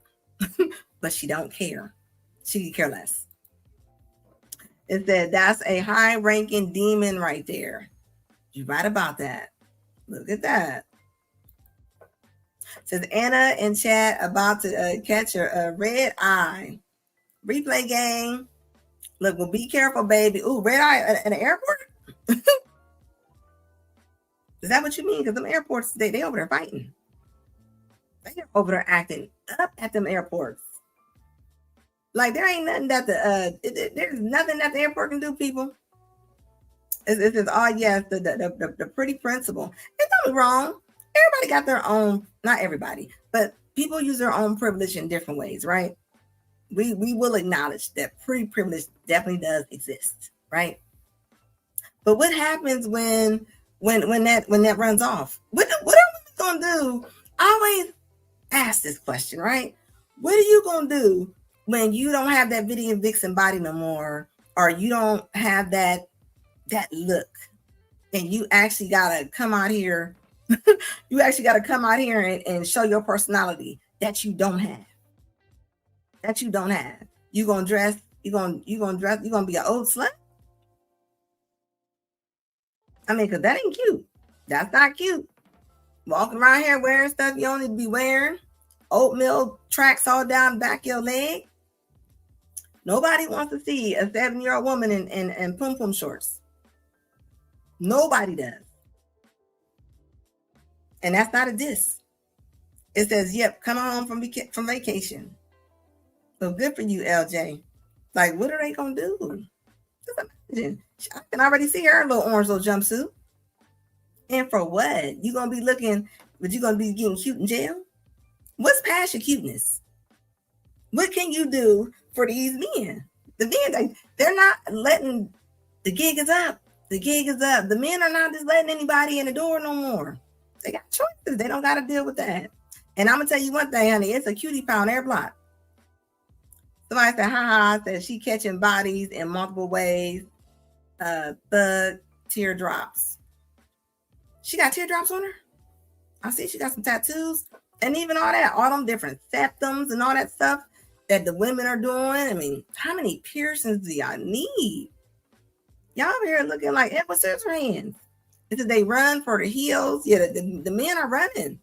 But she don't care. She could care less. It said that's a high-ranking demon right there. You're right about that. Look at that. It says Anna in chat about to catch a red eye. Replay game. Look, well, be careful, baby. Ooh, red eye at an airport? Is that what you mean? Because them airports, they over there fighting. They over there acting up at them airports. Like there ain't nothing that there's nothing that the airport can do, people. It says, oh yes, the pretty principal. And don't be wrong. Everybody got their own, not everybody, but people use their own privilege in different ways, right? We will acknowledge that pretty privilege definitely does exist, right? But what happens when that runs off? What are we gonna do? I always ask this question, right? What are you gonna do when you don't have that Vivian Vixen body no more, or you don't have that look, and you actually gotta come out here? You actually gotta come out here and show your personality that you don't have. That you don't have. You gonna dress? You gonna be an old slut? I mean, because that ain't cute. That's not cute. Walking around here wearing stuff you don't need to be wearing. Oatmeal tracks all down the back of your leg. Nobody wants to see a 7-year-old woman in pum-pum shorts. Nobody does. And that's not a diss. It says, yep, come home from vacation. So good for you, LJ. Like, what are they going to do? Just imagine. I can already see her in a little orange little jumpsuit. And for what? You're going to be looking, but you're going to be getting cute in jail? What's past your cuteness? What can you do for these men? The men, they're not letting, the gig is up. The gig is up. The men are not just letting anybody in the door no more. They got choices. They don't got to deal with that. And I'm going to tell you one thing, honey. It's a cutie pie on every block. Somebody said, said she catching bodies in multiple ways. Thug teardrops. She got teardrops on her? I see she got some tattoos. And even all that, all them different septums and all that stuff that the women are doing. I mean, how many piercings do y'all need? Y'all over here looking like Edward Scissorhands. Because they run for the heels. Yeah, the men are running.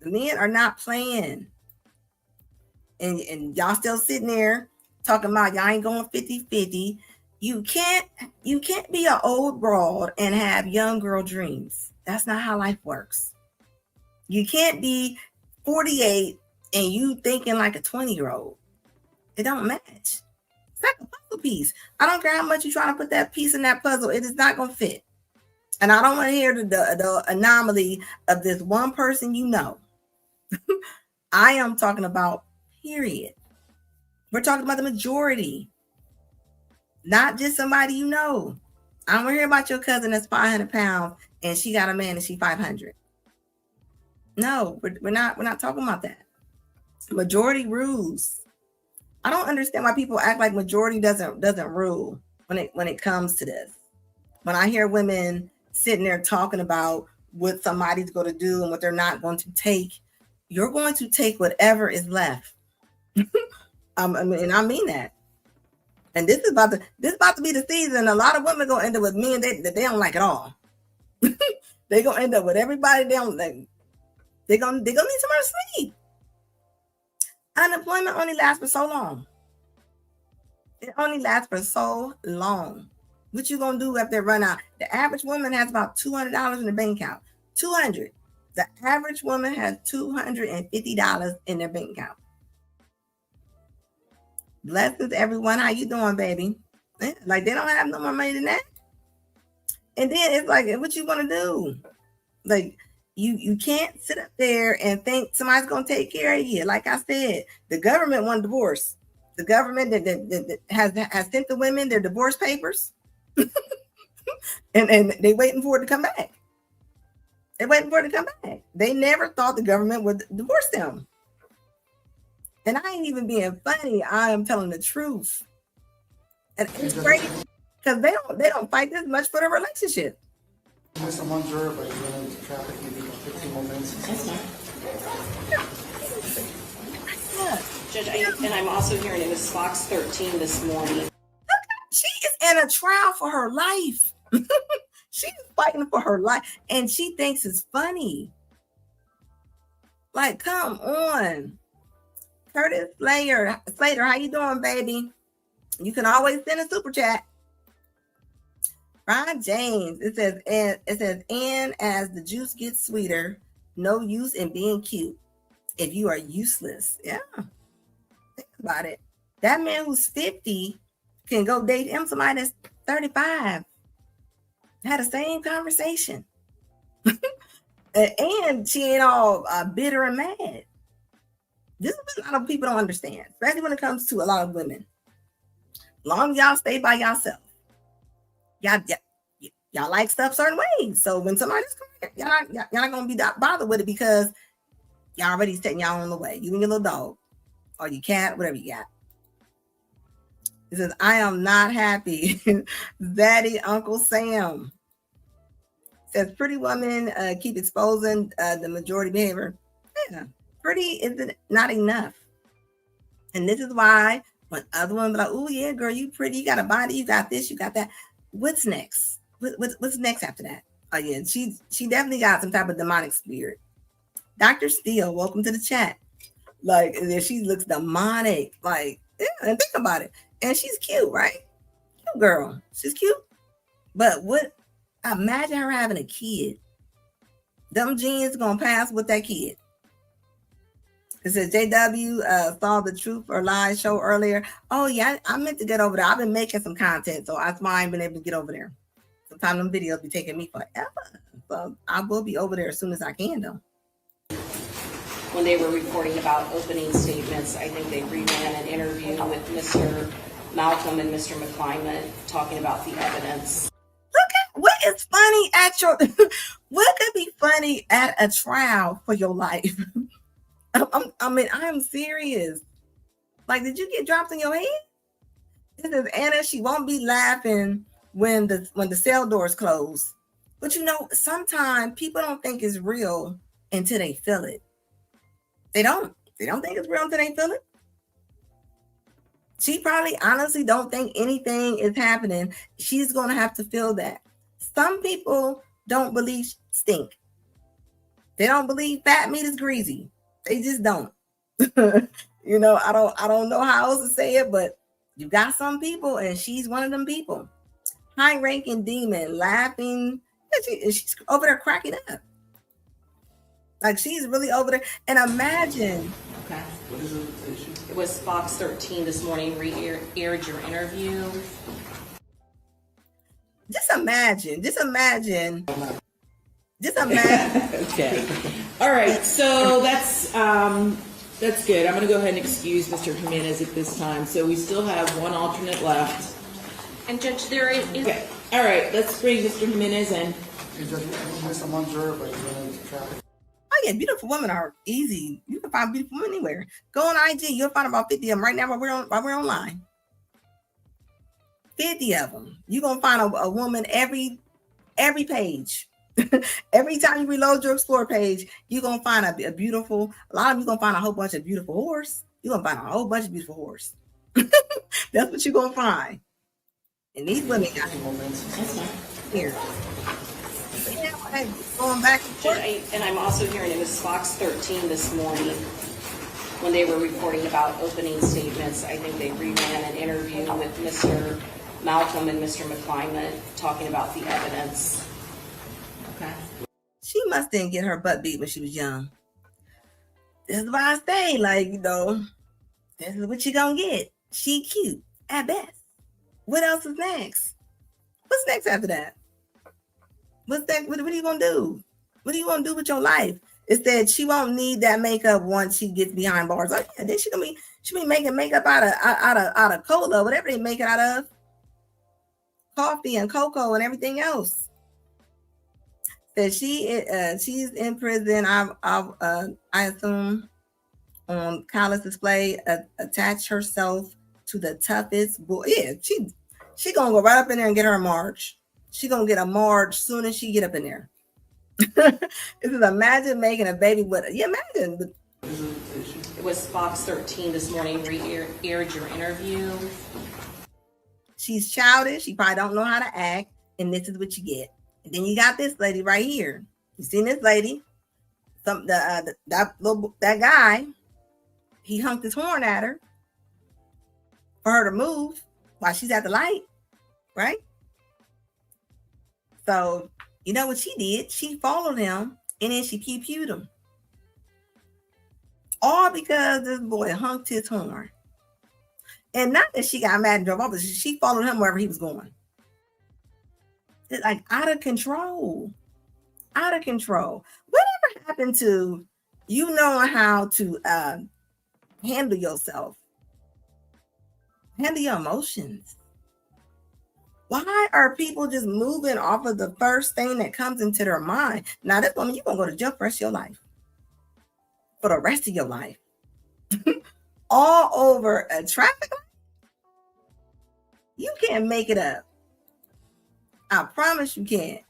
The men are not playing. And y'all still sitting there talking about y'all ain't going 50-50. You can't be an old broad and have young girl dreams. That's not how life works. You can't be 48 and you thinking like a 20-year-old. It don't match. It's like a puzzle piece. I don't care how much you try to put that piece in that puzzle. It is not going to fit. And I don't want to hear the anomaly of this one person you know. I am talking about period. We're talking about the majority. Not just somebody you know. I don't want to hear about your cousin that's 500 pounds and she got a man and she 500. No, we're not talking about that. Majority rules. I don't understand why people act like majority doesn't rule when it comes to this. When I hear women sitting there talking about what somebody's going to do and what they're not going to take, you're going to take whatever is left. I mean that. And this is about to be the season. A lot of women gonna end up with men that they don't like at all. They gonna end up with everybody they don't like. They're gonna need somewhere to sleep. Unemployment only lasts for so long. It only lasts for so long. What you gonna do after they run out? The average woman has about $200 in the bank account. $200. The average woman has $250 in their bank account. Blessings, everyone. How you doing, baby? Like, they don't have no more money than that. And then it's like, what you gonna do? Like, you can't sit up there and think somebody's gonna take care of you. Like I said, the government won divorce. The government that has sent the women their divorce papers, and they waiting for it to come back. They're waiting for it to come back. They never thought the government would divorce them. And I ain't even being funny. I am telling the truth. And it's crazy because they don't fight this much for the relationship. Mr. Munzer, but you're running into traffic, maybe about 15 more minutes. That's fine. Judge, and I'm also hearing it was Fox 13 this morning. She is in a trial for her life. She's fighting for her life. And she thinks it's funny. Like, come on. Curtis Slater, how you doing, baby? You can always send a super chat. Ron James, it says, and as the juice gets sweeter, no use in being cute if you are useless. Yeah. Think about it. That man who's 50 can go date him somebody that's 35. Had the same conversation. And she ain't all bitter and mad. This is what a lot of people don't understand, especially when it comes to a lot of women. Long as y'all stay by yourself, y'all like stuff certain ways. So when somebody's coming here, y'all not gonna be bothered with it because y'all already setting y'all on the way. You and your little dog or your cat, whatever you got. It says, I am not happy. Daddy, Uncle Sam. Says pretty women keep exposing the majority behavior. Yeah, pretty is not enough. And this is why when other women are like, oh yeah, girl, you pretty, you got a body, you got this, you got that. What's next? What's next after that? Oh yeah, she definitely got some type of demonic spirit. Dr. Steele, welcome to the chat. Like she looks demonic. Like, yeah, and think about it. And she's cute, right? Cute girl. She's cute. But what? Imagine her having a kid. Them genes gonna pass with that kid. It says JW saw the Truth or Lies show earlier. Oh yeah, I meant to get over there. I've been making some content, so that's why I ain't been able to get over there. Sometimes them videos be taking me forever. So I will be over there as soon as I can though. When they were reporting about opening statements, I think they reran an interview with Mr. Malcolm and Mr. McClymont talking about the evidence. What is funny at your what could be funny at a trial for your life? I'm serious. Like, did you get dropped in your head? This is Anna. She won't be laughing when the cell doors close. But you know, sometimes people don't think it's real until they feel it. They don't think it's real until they feel it. She probably honestly don't think anything is happening. She's gonna have to feel that. Some people don't believe stink. They don't believe fat meat is greasy. They just don't. You know, I don't know how else to say it, but you got some people, and she's one of them people. High-ranking demon laughing. She's over there cracking up. Like she's really over there. And imagine. Okay. What is it? It was Fox 13 this morning aired your interview. Just imagine. Okay. All right. So that's good. I'm going to go ahead and excuse Mr. Jimenez at this time. So we still have one alternate left. And Judge, there is. Okay. All right. Let's bring Mr. Jimenez in. Oh yeah, beautiful women are easy. You can find beautiful women anywhere. Go on IG, you'll find about 50 of them right now while we're online. 50 of them. You're gonna find a woman every page. Every time you reload your Explore page, you're gonna find a beautiful. A lot of you gonna find a whole bunch of beautiful horse. You're gonna find a whole bunch of beautiful horse. That's what you're gonna find. And these women got here. Going back and forth. And I'm also hearing it was Fox 13 this morning when they were reporting about opening statements. I think they reran an interview with Mr. Malcolm and Mr. McClymont talking about the evidence. Okay. She must didn't get her butt beat when she was young. This is why I say, like, you know, this is what you gonna get. She cute at best. What else is next? What's next after that? What's that? What are you gonna do? What are you gonna do with your life? It said she won't need that makeup once she gets behind bars. Like, yeah, then she be making makeup out of cola, whatever they make it out of, coffee and cocoa and everything else. That she's in prison. I assume on college display attach herself to the toughest boy. Yeah, she gonna go right up in there and get her a Marge. She gonna get a Marge soon as she get up in there. This is imagine making a baby with yeah, imagine. It was Fox 13 this morning aired your interview. She's childish. She probably don't know how to act, and this is what you get. And then you got this lady right here. You seen this lady? That guy. He honked his horn at her for her to move while she's at the light, right? So, you know what she did? She followed him and then she pew-pewed him. All because this boy honked his horn. And not that she got mad and drove off, but she followed him wherever he was going. like out of control. Out of control. Whatever happened to you knowing how to handle yourself? Handle your emotions. Why are people just moving off of the first thing that comes into their mind? Now, this woman, you're going to go to jail for the rest of your life. For the rest of your life. All over a traffic light? You can't make it up. I promise you can't.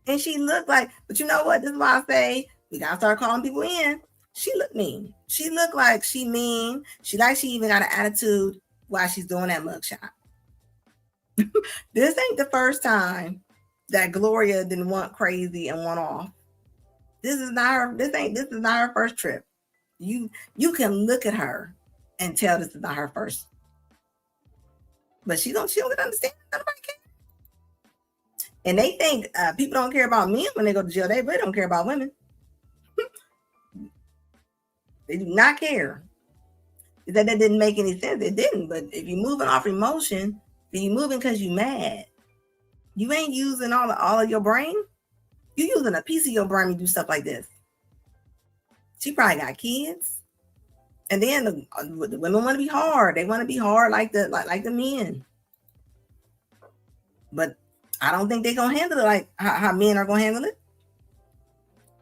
And she looked like, but you know what? This is why I say we got to start calling people in. She looked mean. She looked like she mean. She even got an attitude while she's doing that mugshot. This ain't the first time that Gloria didn't want crazy and went off. This is not her first trip. You can look at her and tell this is not her first. But she don't understand. Nobody cares. And they think people don't care about men when they go to jail. They really don't care about women. They do not care. That didn't make any sense. It didn't. But if you're moving off emotion, then you're moving because you're mad. You ain't using all of your brain. You're using a piece of your brain to do stuff like this. She probably got kids. And then the women want to be hard. They want to be hard like the men. But I don't think they're gonna handle it like how men are gonna handle it.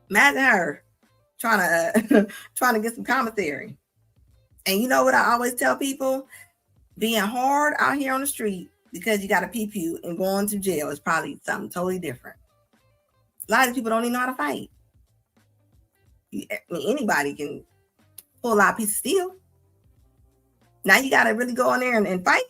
Imagine her trying to get some commissary. And you know what I always tell people? Being hard out here on the street because you got a pew and going to jail is probably something totally different. A lot of people don't even know how to fight. I mean, anybody can pull out a piece of steel. Now you got to really go in there and fight.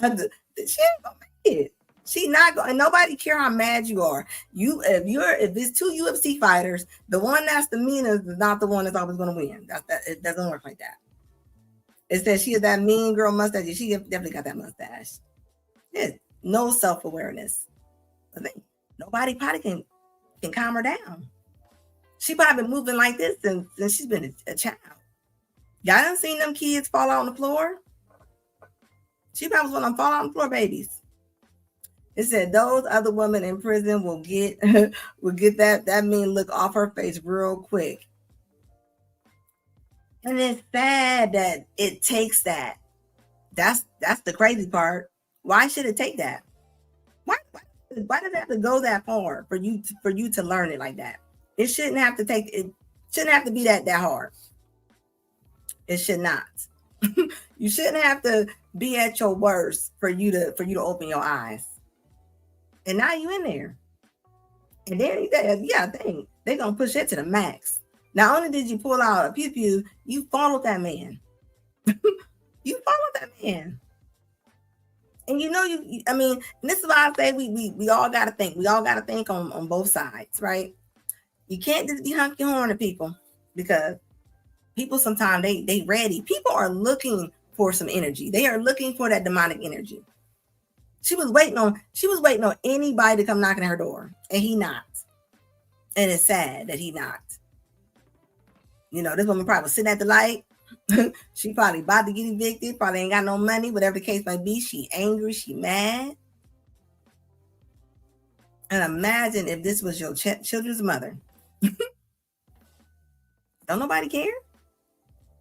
She ain't gonna make it. She not going. And nobody care how mad you are. If it's two UFC fighters, the one that's the meanest is not the one that's always going to win. It doesn't work like that. It says she is that mean girl mustache. She definitely got that mustache. There's no self-awareness. I think nobody probably can calm her down. She probably been moving like this since she's been a child. Y'all done seen them kids fall out on the floor? She probably was one of them fall out on the floor babies. It said those other women in prison will get that mean look off her face real quick. And it's sad that it takes that. That's the crazy part. Why should it take that? Why does it have to go that far for you to learn it like that? It shouldn't have to be that hard. It should not. You shouldn't have to be at your worst for you to open your eyes. And now you in there. And then they're gonna push it to the max. Not only did you pull out a pew, you followed that man. You followed that man. And and this is why I say we all gotta think. We all gotta think on both sides, right? You can't just be hunky horn to people because people sometimes they ready. People are looking for some energy. They are looking for that demonic energy. She was waiting on anybody to come knocking at her door, and he knocked. And it's sad that he knocked. This woman probably was sitting at the light. She probably about to get evicted, probably ain't got no money, whatever the case might be. She angry, she mad. And imagine if this was your children's mother. Don't nobody care.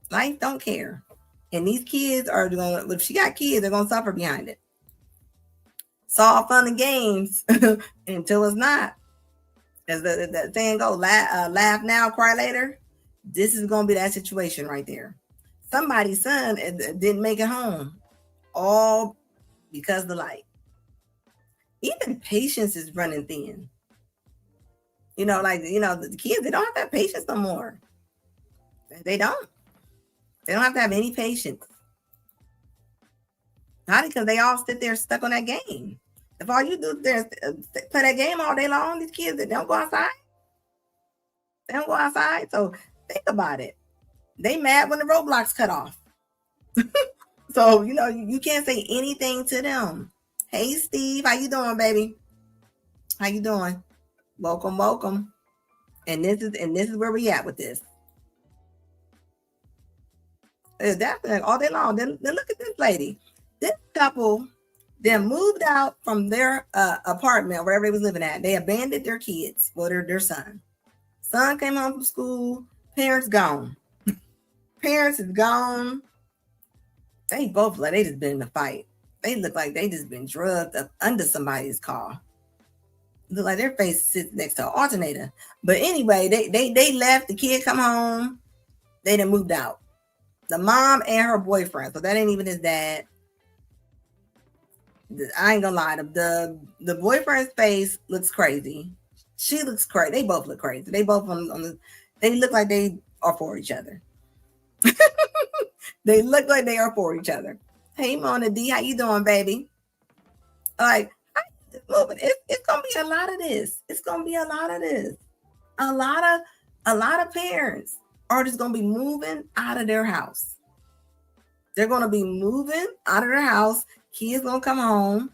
Life don't care. And these kids if she got kids, they're going to suffer behind it. It's all fun and games until it's not. As the saying goes, laugh now, cry later. This is going to be that situation right there. Somebody's son didn't make it home, all because of the light. Even patience is running thin. The kids, they don't have to have patience no more. They don't. They don't have to have any patience. Not because they all sit there stuck on that game. If all you do is play that game all day long, these kids, they don't go outside. They don't go outside. So think about it. They mad when the Roblox cut off. So, you can't say anything to them. Hey, Steve, how you doing, baby? How you doing? Welcome. And this is where we at with this. That's all day long. Then look at this lady. This couple then moved out from their apartment, wherever they was living at. They abandoned their kids, well, their son. Son came home from school, parents gone. Parents is gone. They both like they just been in a fight. They look like they just been drugged up under somebody's car. Look like their face sits next to an alternator. But anyway, they left. The kid come home. They done moved out. The mom and her boyfriend. So that ain't even his dad. I ain't gonna lie. The boyfriend's face looks crazy. She looks crazy. They both look crazy. They both they look like they are for each other. They look like they are for each other. Hey, Mona D, how you doing, baby? Like, it's gonna be a lot of this. It's gonna be a lot of this. A lot of parents are just gonna be moving out of their house. They're gonna be moving out of their house. Kids gonna come home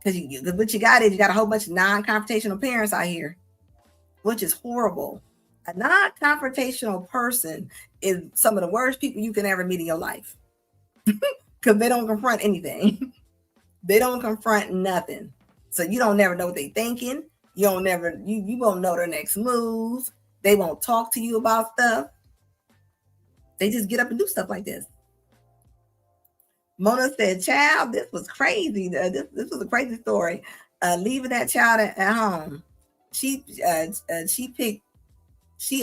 because what you got is you got a whole bunch of non-confrontational parents out here, which is horrible. A non-confrontational person is some of the worst people you can ever meet in your life because they don't confront anything. They don't confront nothing. So you don't never know what they're thinking. You won't know their next move. They won't talk to you about stuff. They just get up and do stuff like this. Mona said, child, this was crazy. This was a crazy story. Leaving that child at home. She a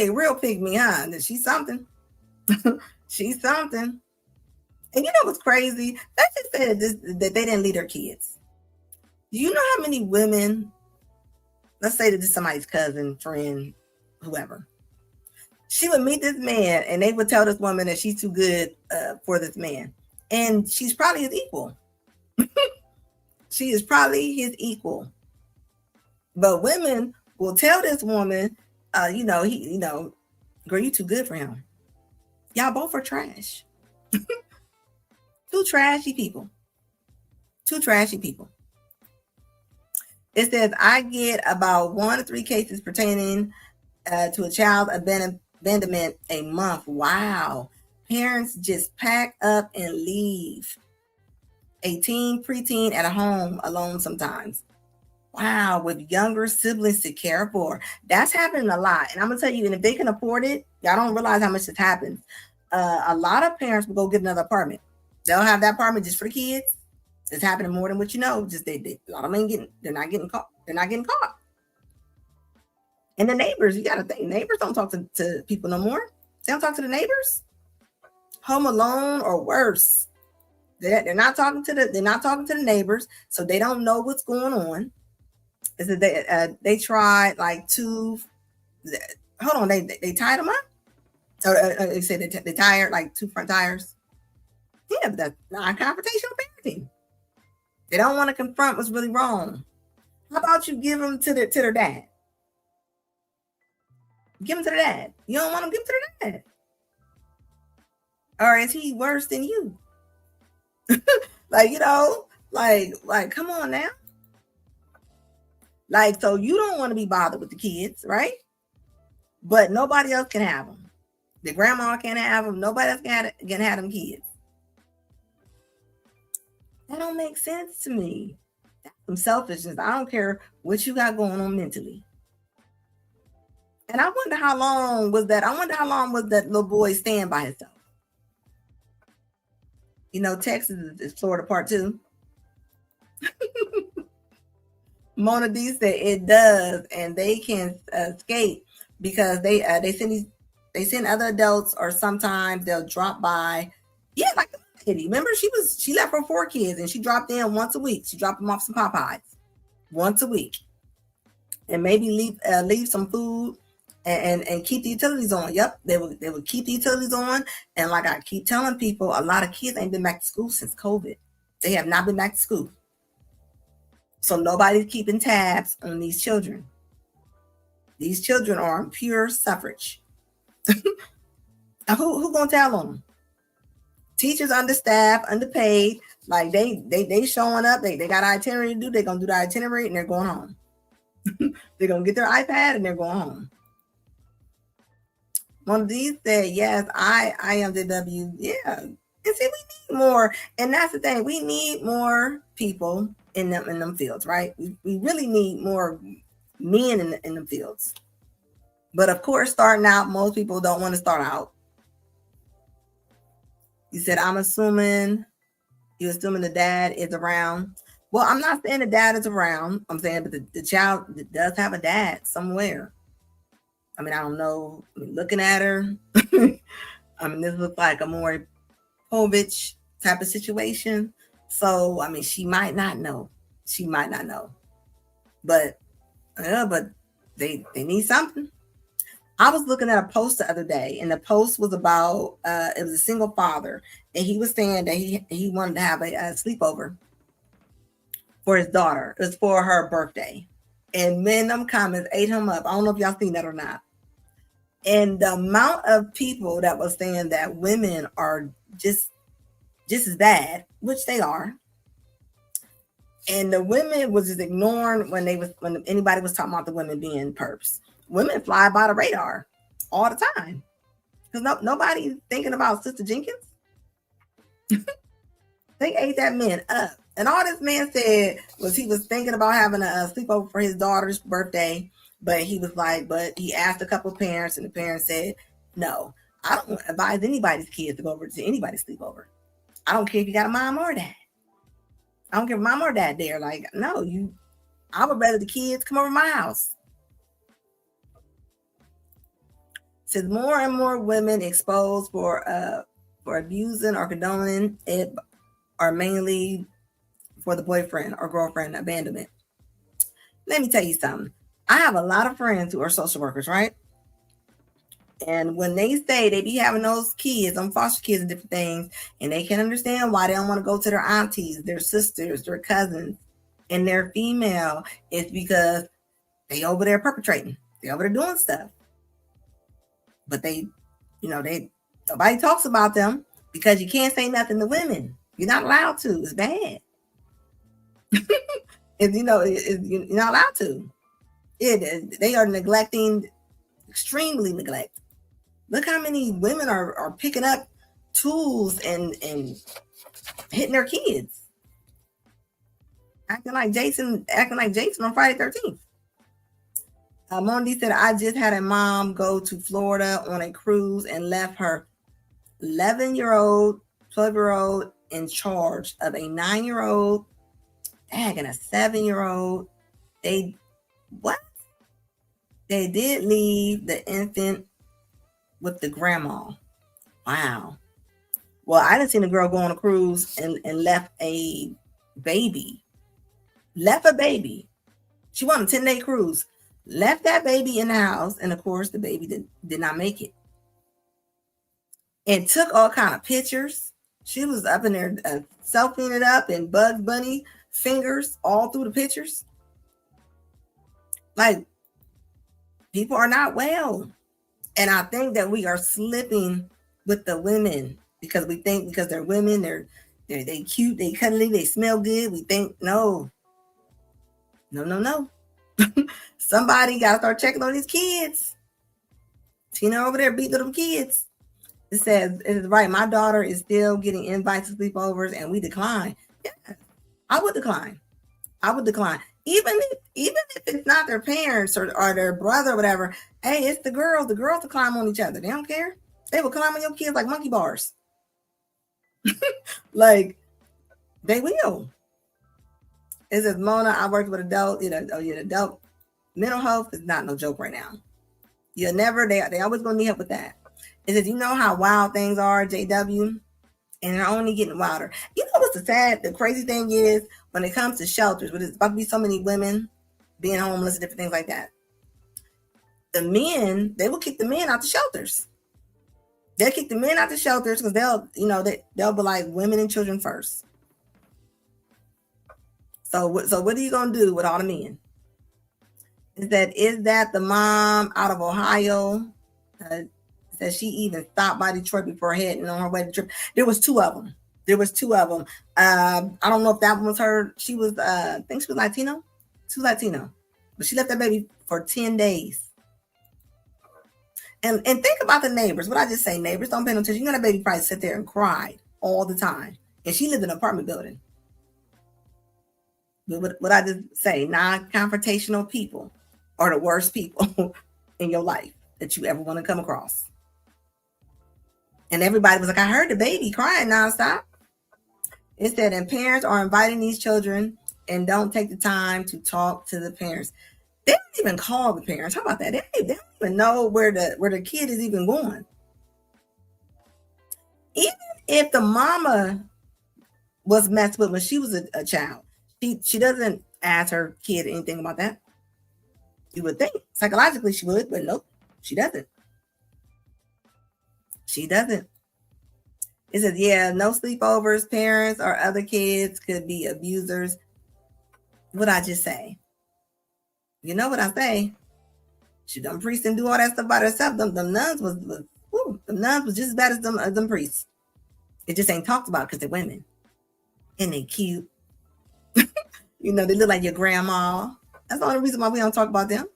real pygmy, huh? She's something. She's something. And you know what's crazy? Let's just say that they didn't leave their kids. Do you know how many women, let's say that this is somebody's cousin, friend, whoever, she would meet this man and they would tell this woman that she's too good for this man. And she's probably his equal. She is probably his equal. But women will tell this woman, girl, you too good for him. Y'all both are trash. Two trashy people. It says, I get about 1 to 3 cases pertaining to a child's abandonment a month. Wow. Parents just pack up and leave. A teen, preteen at a home alone sometimes. Wow, with younger siblings to care for. That's happening a lot. And I'm going to tell you, and if they can afford it, y'all don't realize how much this happens. A lot of parents will go get another apartment. They'll have that apartment just for the kids. It's happening more than what you know. Just a lot of them they're not getting caught. And the neighbors, you got to think, neighbors don't talk to people no more. They don't talk to the neighbors. Home alone or worse. They're not talking to the neighbors, so they don't know what's going on. Is that they tried like they tied them up? Or they said they tired like 2 front tires. Yeah, but that's non-confrontational parenting. They don't want to confront what's really wrong. How about you give them to their dad? Give them to their dad. You don't want them, give them to their dad. Or is he worse than you? Like, come on now. Like, so you don't want to be bothered with the kids, right? But nobody else can have them. The grandma can't have them. Nobody else can have them kids. That don't make sense to me. That's some selfishness. I don't care what you got going on mentally. And I wonder how long was that little boy staying by himself? You know, Texas is Florida part 2. Mona D said it does, and they can escape because they send other adults, or sometimes they'll drop by. Yeah, like the lady. Remember, she left her 4 kids and she dropped in once a week. She dropped them off some Popeyes once a week, and maybe leave some food and keep the utilities on. Yep, they would keep the utilities on. And like I keep telling people, a lot of kids ain't been back to school since COVID. They have not been back to school. So nobody's keeping tabs on these children. These children are on pure suffrage. Who gonna tell on them? Teachers understaffed, underpaid. Like they showing up. They got an itinerary to do. They're gonna do the itinerary and they're going home. They're gonna get their iPad and they're going home. One of these said, yes, I am DW. Yeah, And see, we need more. And that's the thing. We need more people in them fields, right? We really need more men in them fields. But of course, starting out, most people don't want to start out. You said, I'm assuming you're assuming the dad is around. Well, I'm not saying the dad is around. I'm saying, but the child does have a dad somewhere. I mean, I don't know. I mean, looking at her, I mean, this looks like a more Povich type of situation. So, I mean, she might not know. She might not know. But they need something. I was looking at a post the other day, and the post was about it was a single father, and he was saying that he wanted to have a sleepover for his daughter. It was for her birthday, and men, them comments ate him up. I don't know if y'all seen that or not. And the amount of people that was saying that women are just as bad, which they are, and the women was just ignoring when anybody was talking about the women being perps. Women fly by the radar all the time because nobody's thinking about Sister Jenkins. They ate that man up. And all this man said was he was thinking about having a sleepover for his daughter's birthday, but he was like, but he asked a couple of parents, and the parents said, no, I don't advise anybody's kids to go over to anybody's sleepover. I don't care if you got a mom or dad. I don't care if mom or dad there. Like, no, I would rather the kids come over to my house. Says more and more women exposed for abusing or condoning it are mainly for the boyfriend or girlfriend abandonment. Let me tell you something. I have a lot of friends who are social workers, right? And when they say they be having those kids, foster kids and different things, and they can understand why they don't want to go to their aunties, their sisters, their cousins, and they're female, it's because they over there perpetrating. They over there doing stuff. But nobody talks about them because you can't say nothing to women. You're not allowed to. It's bad. You're not allowed to. They are neglecting, extremely neglect. Look how many women are picking up tools and hitting their kids. Acting like Jason on Friday 13th. Mondi said, I just had a mom go to Florida on a cruise and left her 11-year-old, 12-year-old in charge of a 9-year-old, and a 7-year-old. They did leave the infant with the grandma. Wow. Well, I didn't see the girl go on a cruise and left a baby. Left a baby. She went on a 10-day cruise. Left that baby in the house, and of course, the baby did not make it. And took all kind of pictures. She was up in there selfieing it up and Bugs Bunny fingers all through the pictures. Like, people are not well. And I think that we are slipping with the women because we think because they're women, they're cute, they cuddly, they smell good. We think, no. Somebody got to start checking on these kids. Tina over there beating them kids. It says, it is right. My daughter is still getting invites to sleepovers and we decline. Yeah, I would decline. Even if it's not their parents or their brother or whatever. Hey, it's the girls. The girls will climb on each other. They don't care. They will climb on your kids like monkey bars. Like, they will. It says, Mona, I worked with adult. Adult mental health is not no joke right now. They always gonna need help with that. It says, you know how wild things are, JW, and they're only getting wilder. You know what's the crazy thing is when it comes to shelters, but it's about to be so many women being homeless and different things like that. The men, they will kick the men out the shelters. They'll kick the men out the shelters because they'll be like women and children first. So what are you gonna do with all the men? Is that the mom out of Ohio? That she even stopped by Detroit before heading on her way to trip. There was two of them. I don't know if that one was her. She was, I think she was Latino. She was Latino. But she left that baby for 10 days. And think about the neighbors. What I just say, neighbors, don't pay no attention. You know that baby probably sit there and cried all the time. And she lived in an apartment building. But what I just say, non-confrontational people are the worst people in your life that you ever want to come across. And everybody was like, I heard the baby crying nonstop. It said, and parents are inviting these children and don't take the time to talk to the parents. They don't even call the parents. How about that? They don't even know where the kid is even going. Even if the mama was messed with when she was a child, she doesn't ask her kid anything about that. You would think psychologically she would, but nope, she doesn't. She doesn't. It says, yeah, no sleepovers, parents or other kids could be abusers. What I just say? You know what I say? She done priests and do all that stuff by herself. Them nuns was just as bad as them priests. It just ain't talked about because they're women. And they cute. You know, they look like your grandma. That's the only reason why we don't talk about them.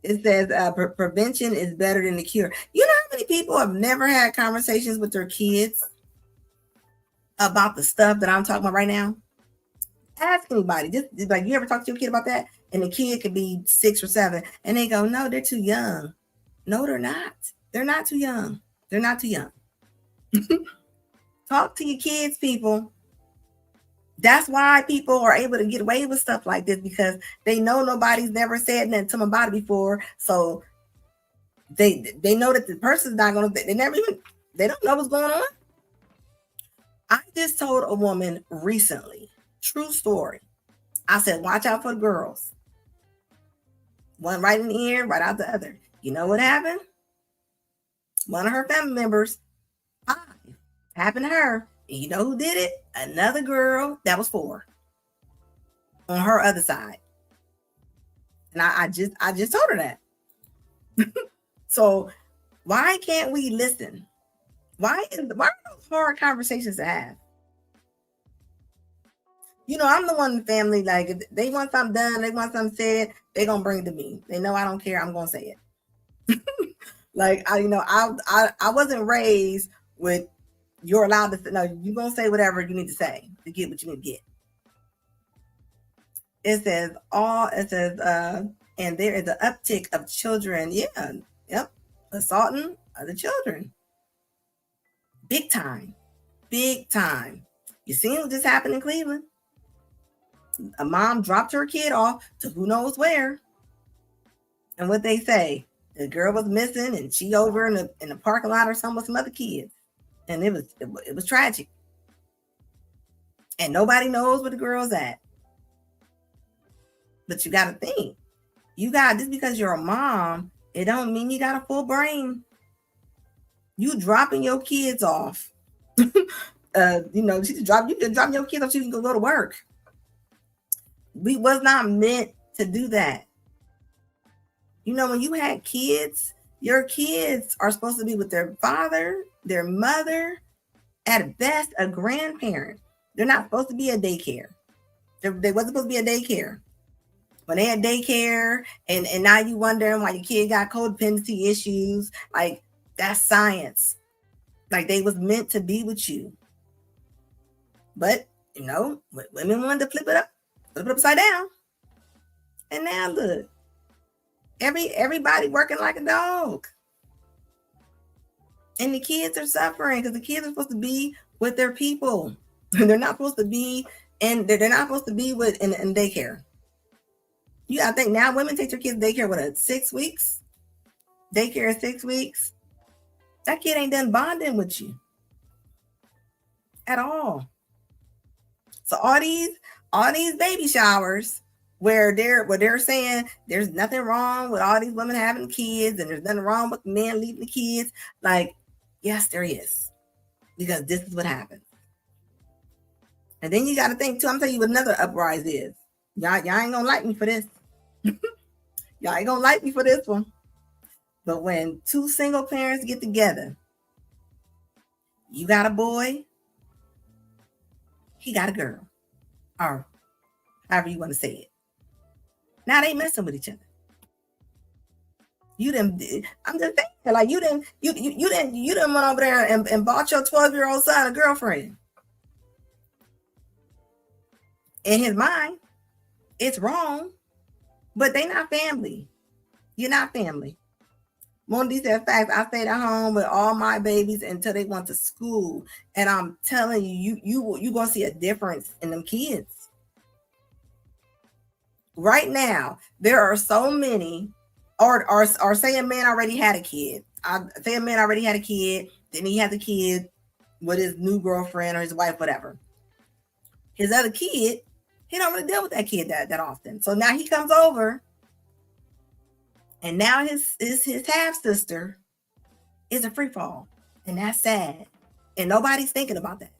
It says prevention is better than the cure. You know how many people have never had conversations with their kids about the stuff that I'm talking about right now? Ask anybody. Just like, you ever talk to your kid about that? And the kid could be 6 or 7, and they go, no, they're too young. No, they're not. They're not too young. They're not too young. Talk to your kids, people. That's why people are able to get away with stuff like this, because they know nobody's never said nothing to them about it before. So they know that the person's not going to, they don't know what's going on. I just told a woman recently, true story. I said, watch out for the girls. One right in the ear, right out the other. You know what happened? One of her family members, happened to her. And you know who did it? Another girl that was 4 on her other side. And I just told her that. So why can't we listen? Why are those hard conversations to have? You know, I'm the one in the family, like, if they want something done, they want something said, they're going to bring it to me. They know I don't care. I'm going to say it. Like, I wasn't raised with, you're allowed to, no, you're going to say whatever you need to say to get what you need to get. It says, and there is an uptick of children, assaulting other children. Big time. You seen what just happened in Cleveland? A mom dropped her kid off to who knows where. And what they say, the girl was missing and she over in the parking lot or something with some other kids. And it was tragic. And nobody knows where the girl's at. But you got to think. Just because you're a mom, it don't mean you got a full brain. You dropping your kids off. You can drop your kids off so you can go to work. We was not meant to do that. You know, when you had kids, your kids are supposed to be with their father, their mother, at best a grandparent. They're not supposed to be at daycare. They wasn't supposed to be at daycare. When they had daycare and now you wondering why your kid got codependency issues, like, that's science. Like, they was meant to be with you. But, you know, women wanted to flip it upside down. And now look, everybody working like a dog. And the kids are suffering because the kids are supposed to be with their people. They're not supposed to be in daycare. You gotta think, now women take their kids to daycare, 6 weeks? Daycare is 6 weeks. That kid ain't done bonding with you at all. So all these baby showers where they're saying there's nothing wrong with all these women having kids and there's nothing wrong with men leaving the kids. Like, yes, there is. Because this is what happens. And then you got to think too, I'm telling you what another uprise is. Y'all ain't gonna like me for this. Y'all ain't gonna like me for this one. But when 2 single parents get together, you got a boy, he got a girl, or however you want to say it. Now they messing with each other. You didn't. I'm just saying, like you didn't went over there and bought your 12-year-old son a girlfriend. In his mind, it's wrong, but they not family. You're not family. Mondi said, facts. I stayed at home with all my babies until they went to school, and I'm telling you gonna see a difference in them kids. Right now, there are so many. Or say a man already had a kid. Say a man already had a kid, then he had the kid with his new girlfriend or his wife, whatever. His other kid, he don't really deal with that kid that often. So now he comes over, and now his half sister is a free fall, and that's sad. And nobody's thinking about that.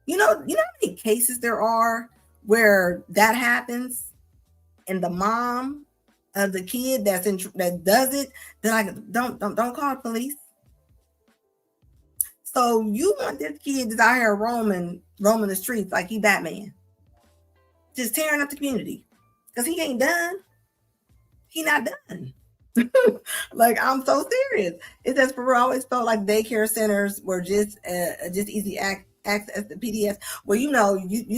You know how many cases there are where that happens, and the mom of the kid that does it, they're like, don't call the police. So you want this kid that's out here roaming the streets like he Batman, just tearing up the community because he ain't done. He not done. Like, I'm so serious. It says, for real, I always felt like daycare centers were just easy access to PDS. Well, you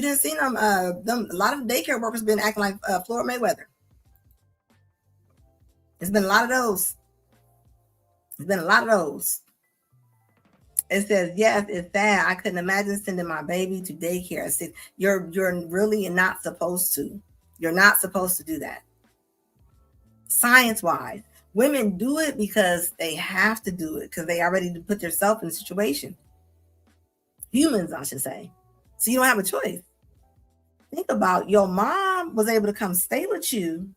didn't see them. A lot of daycare workers been acting like Floyd Mayweather. There's been a lot of those. It says, yes, it's sad. I couldn't imagine sending my baby to daycare. You're really not supposed to. You're not supposed to do that. Science-wise, women do it because they have to do it because they already put themselves in a situation. Humans, I should say. So you don't have a choice. Think about your mom was able to come stay with you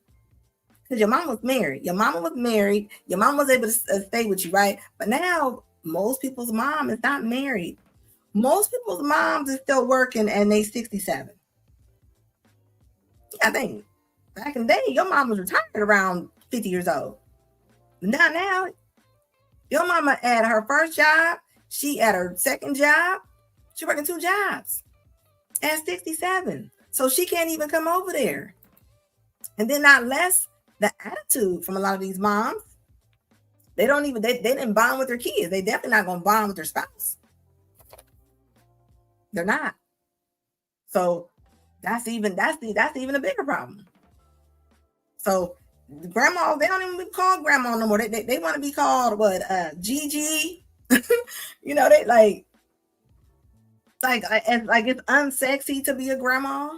because your mom was married. Your mom was able to stay with you, right? But now most people's mom is not married. Most people's moms is still working and they 67. I think back in the day, your mom was retired around 50 years old. But now, your mama at her first job, she at her second job, she working 2 jobs at 67. So she can't even come over there. And then not less the attitude from a lot of these moms. They didn't bond with their kids. They definitely not going to bond with their spouse. They're not. So that's even a bigger problem. So grandma, they don't even be called grandma no more. They want to be called what? Gigi. They like it's unsexy to be a grandma.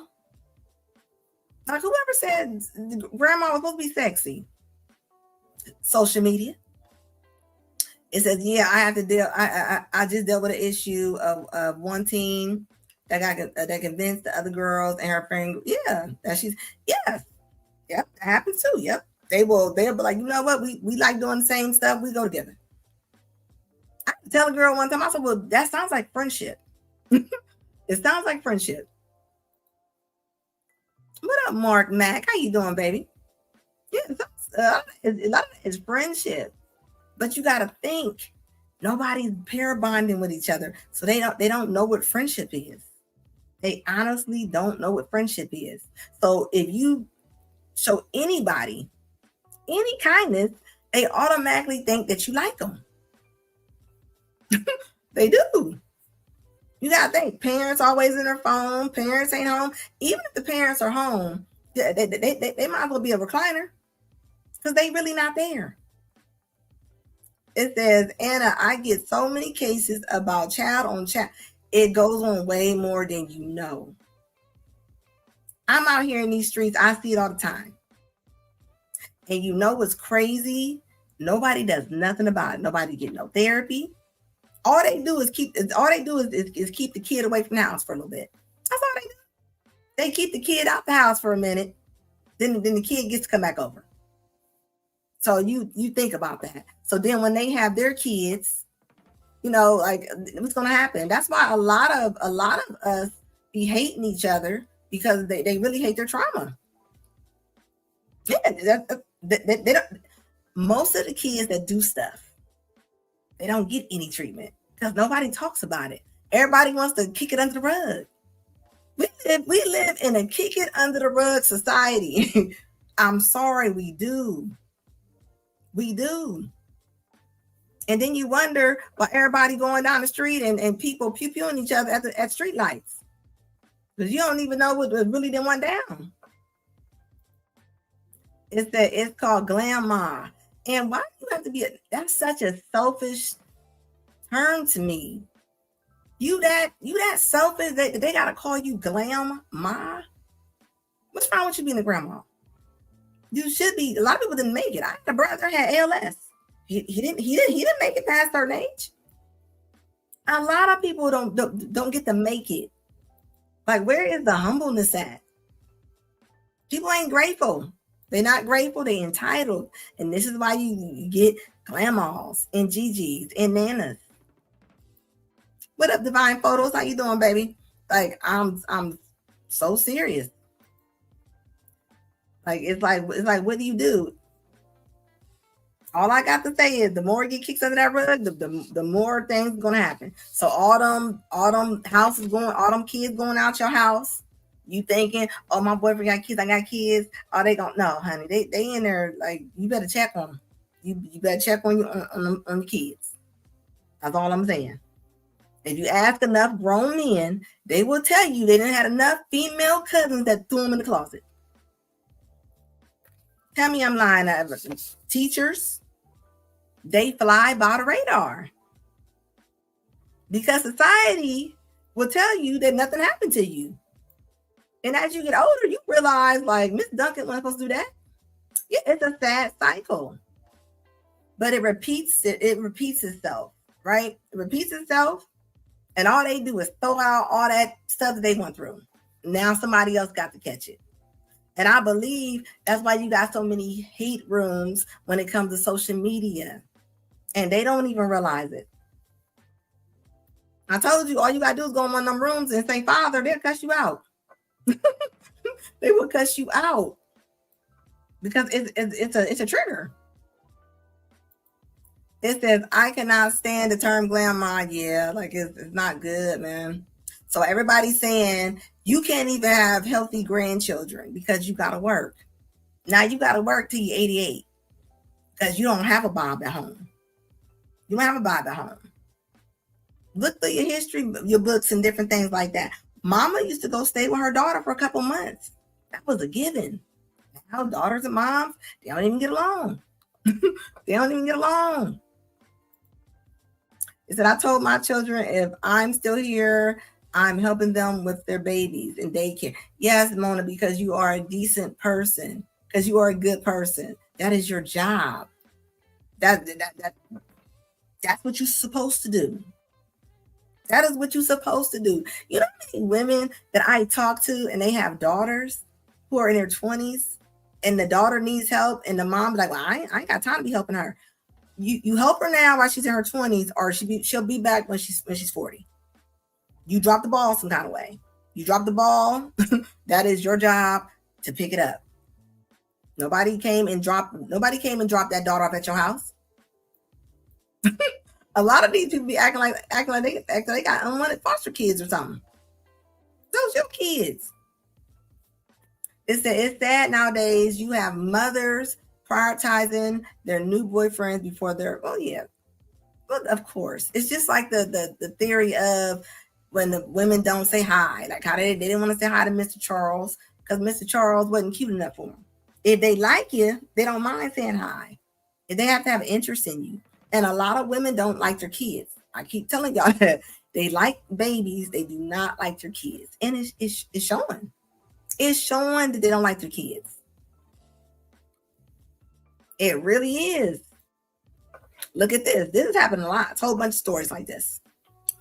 Like, whoever said grandma was supposed to be sexy? Social media. It says, yeah, I have to deal. I just dealt with an issue of one teen that convinced the other girls and her friend. Yeah, yes, yep, that happens too. Yep, they'll be like, you know what? We like doing the same stuff. We go together. I tell a girl one time, I said, well, that sounds like friendship. It sounds like friendship. What up, Mark Mack? How you doing, baby? Yeah, a lot of it is friendship, but you got to think nobody's pair bonding with each other, so they don't know what friendship is. They honestly don't know what friendship is. So if you show anybody any kindness, they automatically think that you like them. They do. You gotta think, parents always in their phone, parents ain't home. Even if the parents are home, they might as well be a recliner because they really not there. It says, Anna, I get so many cases about child on child. It goes on way more than you know. I'm out here in these streets. I see it all the time. And you know what's crazy? Nobody does nothing about it. Nobody get no therapy. All they do is keep the kid away from the house for a little bit. That's all they do. They keep the kid out the house for a minute. Then the kid gets to come back over. So you think about that. So then when they have their kids, like, what's going to happen? That's why a lot of us be hating each other because they really hate their trauma. Yeah, they don't. Most of the kids that do stuff, they don't get any treatment because nobody talks about it. Everybody wants to kick it under the rug. We live in a kick it under the rug society. I'm sorry, we do. We do. And then you wonder why everybody going down the street and people pew-pewing each other at street lights. Because you don't even know what really then went down. It's called glamour. And why do you have to be that's such a selfish term to me. You that selfish that they gotta call you glam ma? What's wrong with you being a grandma? You should be. A lot of people didn't make it. I had a brother had ALS. He didn't make it past certain age. A lot of people don't get to make it. Like, where is the humbleness at? People ain't grateful. They're not grateful. They're entitled, and this is why you get grandmas and Gigi's and nanas. What up, Divine Photos? How you doing, baby? Like, I'm so serious. Like, it's like, what do you do? All I got to say is the more you get kicks under that rug, the more things are gonna happen. So all them houses going, all them kids going out your house, you thinking, oh, my boyfriend got kids, I got kids. Oh, they don't know, honey. They in there, like, you better check on them. You better check on the kids. That's all I'm saying. If you ask enough grown men, they will tell you they didn't have enough female cousins that threw them in the closet. Tell me I'm lying. Teachers, they fly by the radar because society will tell you that nothing happened to you. And as you get older, you realize, like, Miss Duncan wasn't supposed to do that. Yeah, it's a sad cycle, but it repeats itself, right? It repeats itself, and all they do is throw out all that stuff that they went through. Now somebody else got to catch it. And I believe that's why you got so many hate rooms when it comes to social media. And they don't even realize it. I told you, all you got to do is go in one of them rooms and say, Father, they'll cuss you out. They will cuss you out. Because it's a trigger. It says, I cannot stand the term glamour. Yeah, like it's not good, man. So everybody's saying you can't even have healthy grandchildren because you got to work. Now you got to work till you're 88 because you don't have a Bob at home. You don't have a Bob at home. Look through your history, your books and different things like that. Mama used to go stay with her daughter for a couple months. That was a given. Now daughters and moms, they don't even get along. They don't even get along. It said, I told my children if I'm still here, I'm helping them with their babies in daycare. Yes, Mona, because you are a decent person, because you are a good person. That is your job. That's what you're supposed to do. That is what you're supposed to do. You know how many women that I talk to and they have daughters who are in their 20s and the daughter needs help and the mom's like, well, I ain't got time to be helping her. You help her now while she's in her 20s, or she'll be back when she's 40. You drop the ball some kind of way. You drop the ball. That is your job to pick it up. Nobody came and dropped that daughter off at your house. A lot of these people be acting like they got unwanted foster kids or something. Those your kids. It's sad nowadays. You have mothers prioritizing their new boyfriends before their, oh yeah. Well, of course. It's just like the theory of when the women don't say hi, like how they didn't want to say hi to Mr. Charles because Mr. Charles wasn't cute enough for them. If they like you, they don't mind saying hi. If they have to have interest in you. And a lot of women don't like their kids. I keep telling y'all that they like babies. They do not like their kids. And it's showing. It's showing that they don't like their kids. It really is. Look at this. This has happened a lot. It's a whole bunch of stories like this.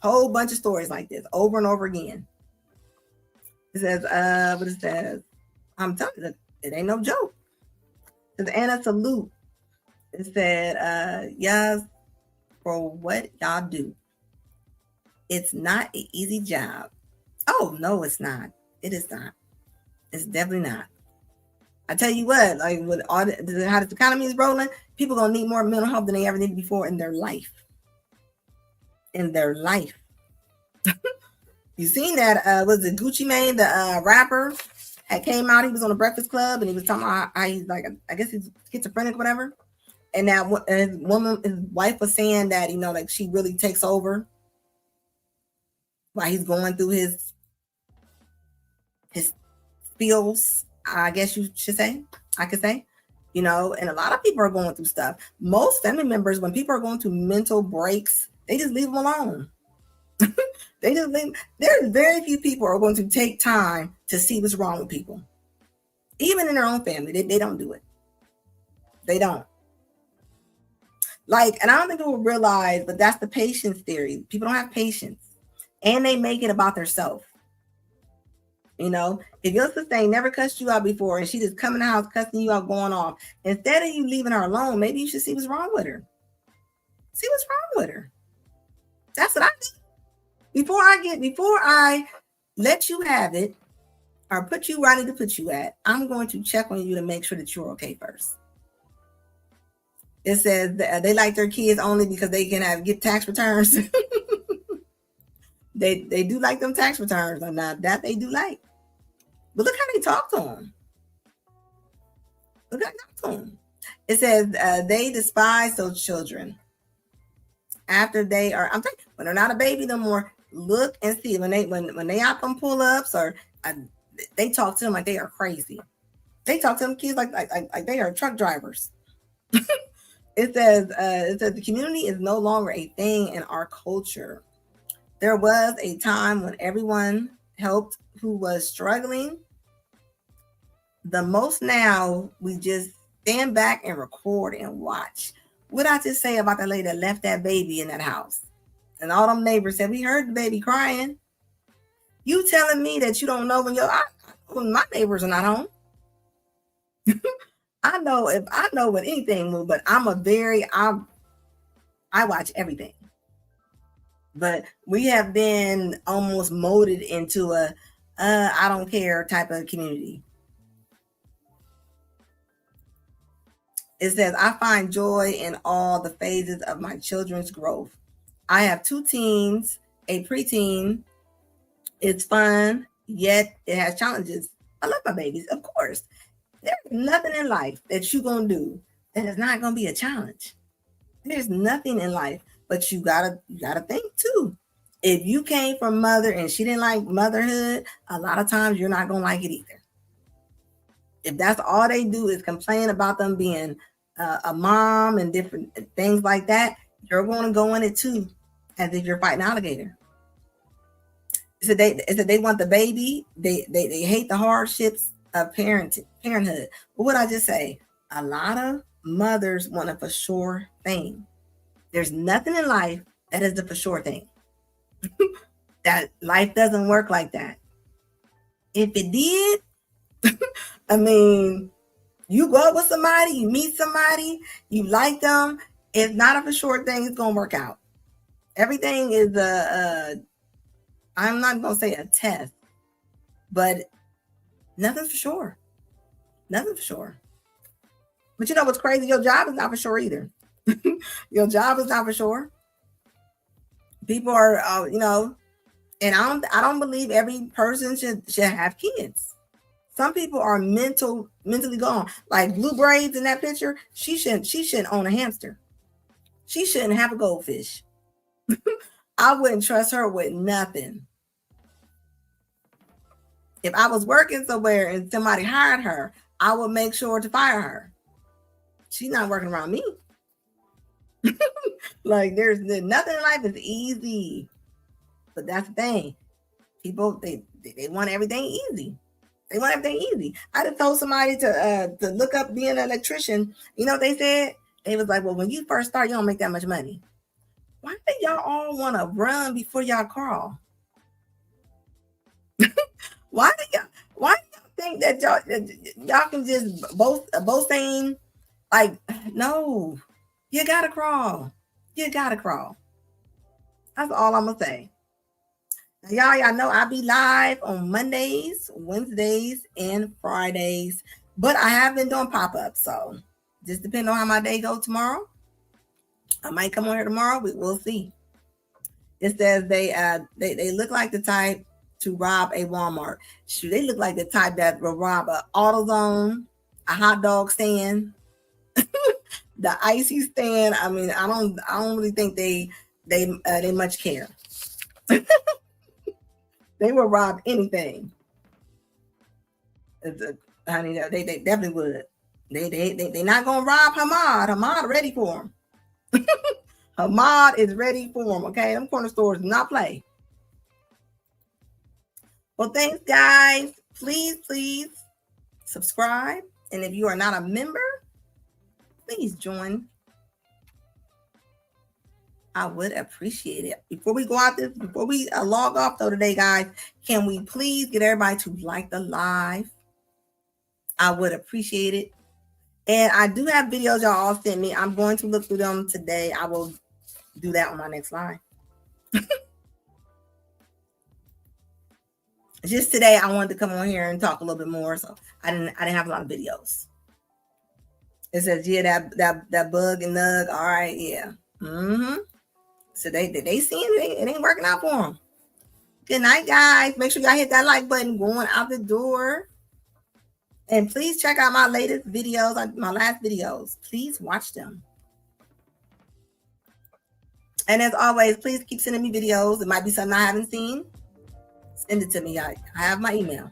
Whole bunch of stories like this over and over again. It says, what it says, I'm telling you, it ain't no joke. It says, Anna Salute. It said, yes, for what y'all do. It's not an easy job. Oh, no, it's not. It is not. It's definitely not. I tell you what, like with all how this economy is rolling, people gonna need more mental health than they ever needed before in their life. In their life. You seen that? Was it Gucci Mane, the rapper, had came out? He was on the Breakfast Club and he was talking about how he's like, I guess he's schizophrenic, whatever. And his wife was saying that, like she really takes over while he's going through his spills, I guess you should say, I could say, and a lot of people are going through stuff. Most family members, when people are going through mental breaks, they just leave them alone. They just leave. There's very few people are going to take time to see what's wrong with people. Even in their own family, they don't do it. They don't. And I don't think people realize, but that's the patience theory. People don't have patience, and they make it about themselves. If your sister ain't never cussed you out before, and she just come in the house cussing you out, going off, instead of you leaving her alone, maybe you should see what's wrong with her. See what's wrong with her. That's what I do. Before I let you have it or put you where I need to put you at, I'm going to check on you to make sure that you're okay first. It says that they like their kids only because they can get tax returns. They do like them tax returns, or not that they do like. But look how they talk to them. Look how they talk to them. It says they despise those children after they are. I'm thinking when they're not a baby no more. Look and see when they out them pull-ups, or they talk to them like they are crazy. They talk to them kids like they are truck drivers. It says the community is no longer a thing in our culture. There was a time when everyone helped who was struggling the most. Now we just stand back and record and watch. What I just say about that lady that left that baby in that house? And all them neighbors said, we heard the baby crying. You telling me that you don't know when my neighbors are not home? I know when anything moves, but I watch everything. But we have been almost molded into a I don't care type of community. It says, I find joy in all the phases of my children's growth. I have 2 teens, a preteen. It's fun, yet it has challenges. I love my babies, of course. There's nothing in life that you're going to do that is not going to be a challenge. There's nothing in life, but you gotta think too. If you came from mother and she didn't like motherhood, a lot of times you're not going to like it either. If that's all they do is complain about them being a mom and different things like that, you're going to go in it too, as if you're fighting alligator. So they want the baby. They hate the hardships of parenthood. But what I just say, a lot of mothers want a for sure thing. There's nothing in life that is the for sure thing. That life doesn't work like that. If it did, I mean, you go out with somebody, you meet somebody, you like them, it's not a for sure thing, it's going to work out. Everything is I'm not going to say a test, but nothing for sure. Nothing for sure. But you know what's crazy? Your job is not for sure either. Your job is not for sure. People are, and I don't believe every person should have kids. Some people are mentally gone. Like Blue Braids in that picture, she shouldn't own a hamster. She shouldn't have a goldfish. I wouldn't trust her with nothing. If I was working somewhere and somebody hired her, I would make sure to fire her. She's not working around me. Like there's nothing in life is easy. But that's the thing. People, they want everything easy. They want everything easy. I just told somebody to look up being an electrician. You know what they said? They was like, well, when you first start, you don't make that much money. Why do y'all all want to run before y'all crawl? Why do y'all think that y'all can just both saying like, no, you gotta crawl. You gotta crawl. That's all I'm gonna say. Now, y'all know I be live on Mondays, Wednesdays, and Fridays, but I have been doing pop-ups, so just depending on how my day goes tomorrow. I might come on here tomorrow. We'll see. It says they look like the type to rob a Walmart. Shoot, they look like the type that will rob a AutoZone, a hot dog stand. the icy stand. I mean, I don't really think they much care. They will rob anything. Honey, they definitely would. They not gonna rob Hamad. Hamad ready for him. Hamad is ready for him. Okay, them corner stores do not play. Well, thanks, guys. Please subscribe, and if you are not a member, please join. I would appreciate it. Before we go out this, before we log off though today, guys, can we please get everybody to like the live? I would appreciate it. And I do have videos y'all all sent me. I'm going to look through them today. I will do that on my next live. Just today, I wanted to come on here and talk a little bit more, so I didn't have a lot of videos. It says, yeah, that bug and nug. All right, yeah. So they seeing it ain't working out for them. Good night, guys. Make sure y'all hit that like button going out the door. And please check out my latest videos, my last videos. Please watch them. And as always, please keep sending me videos. It might be something I haven't seen. Send it to me. I have my email.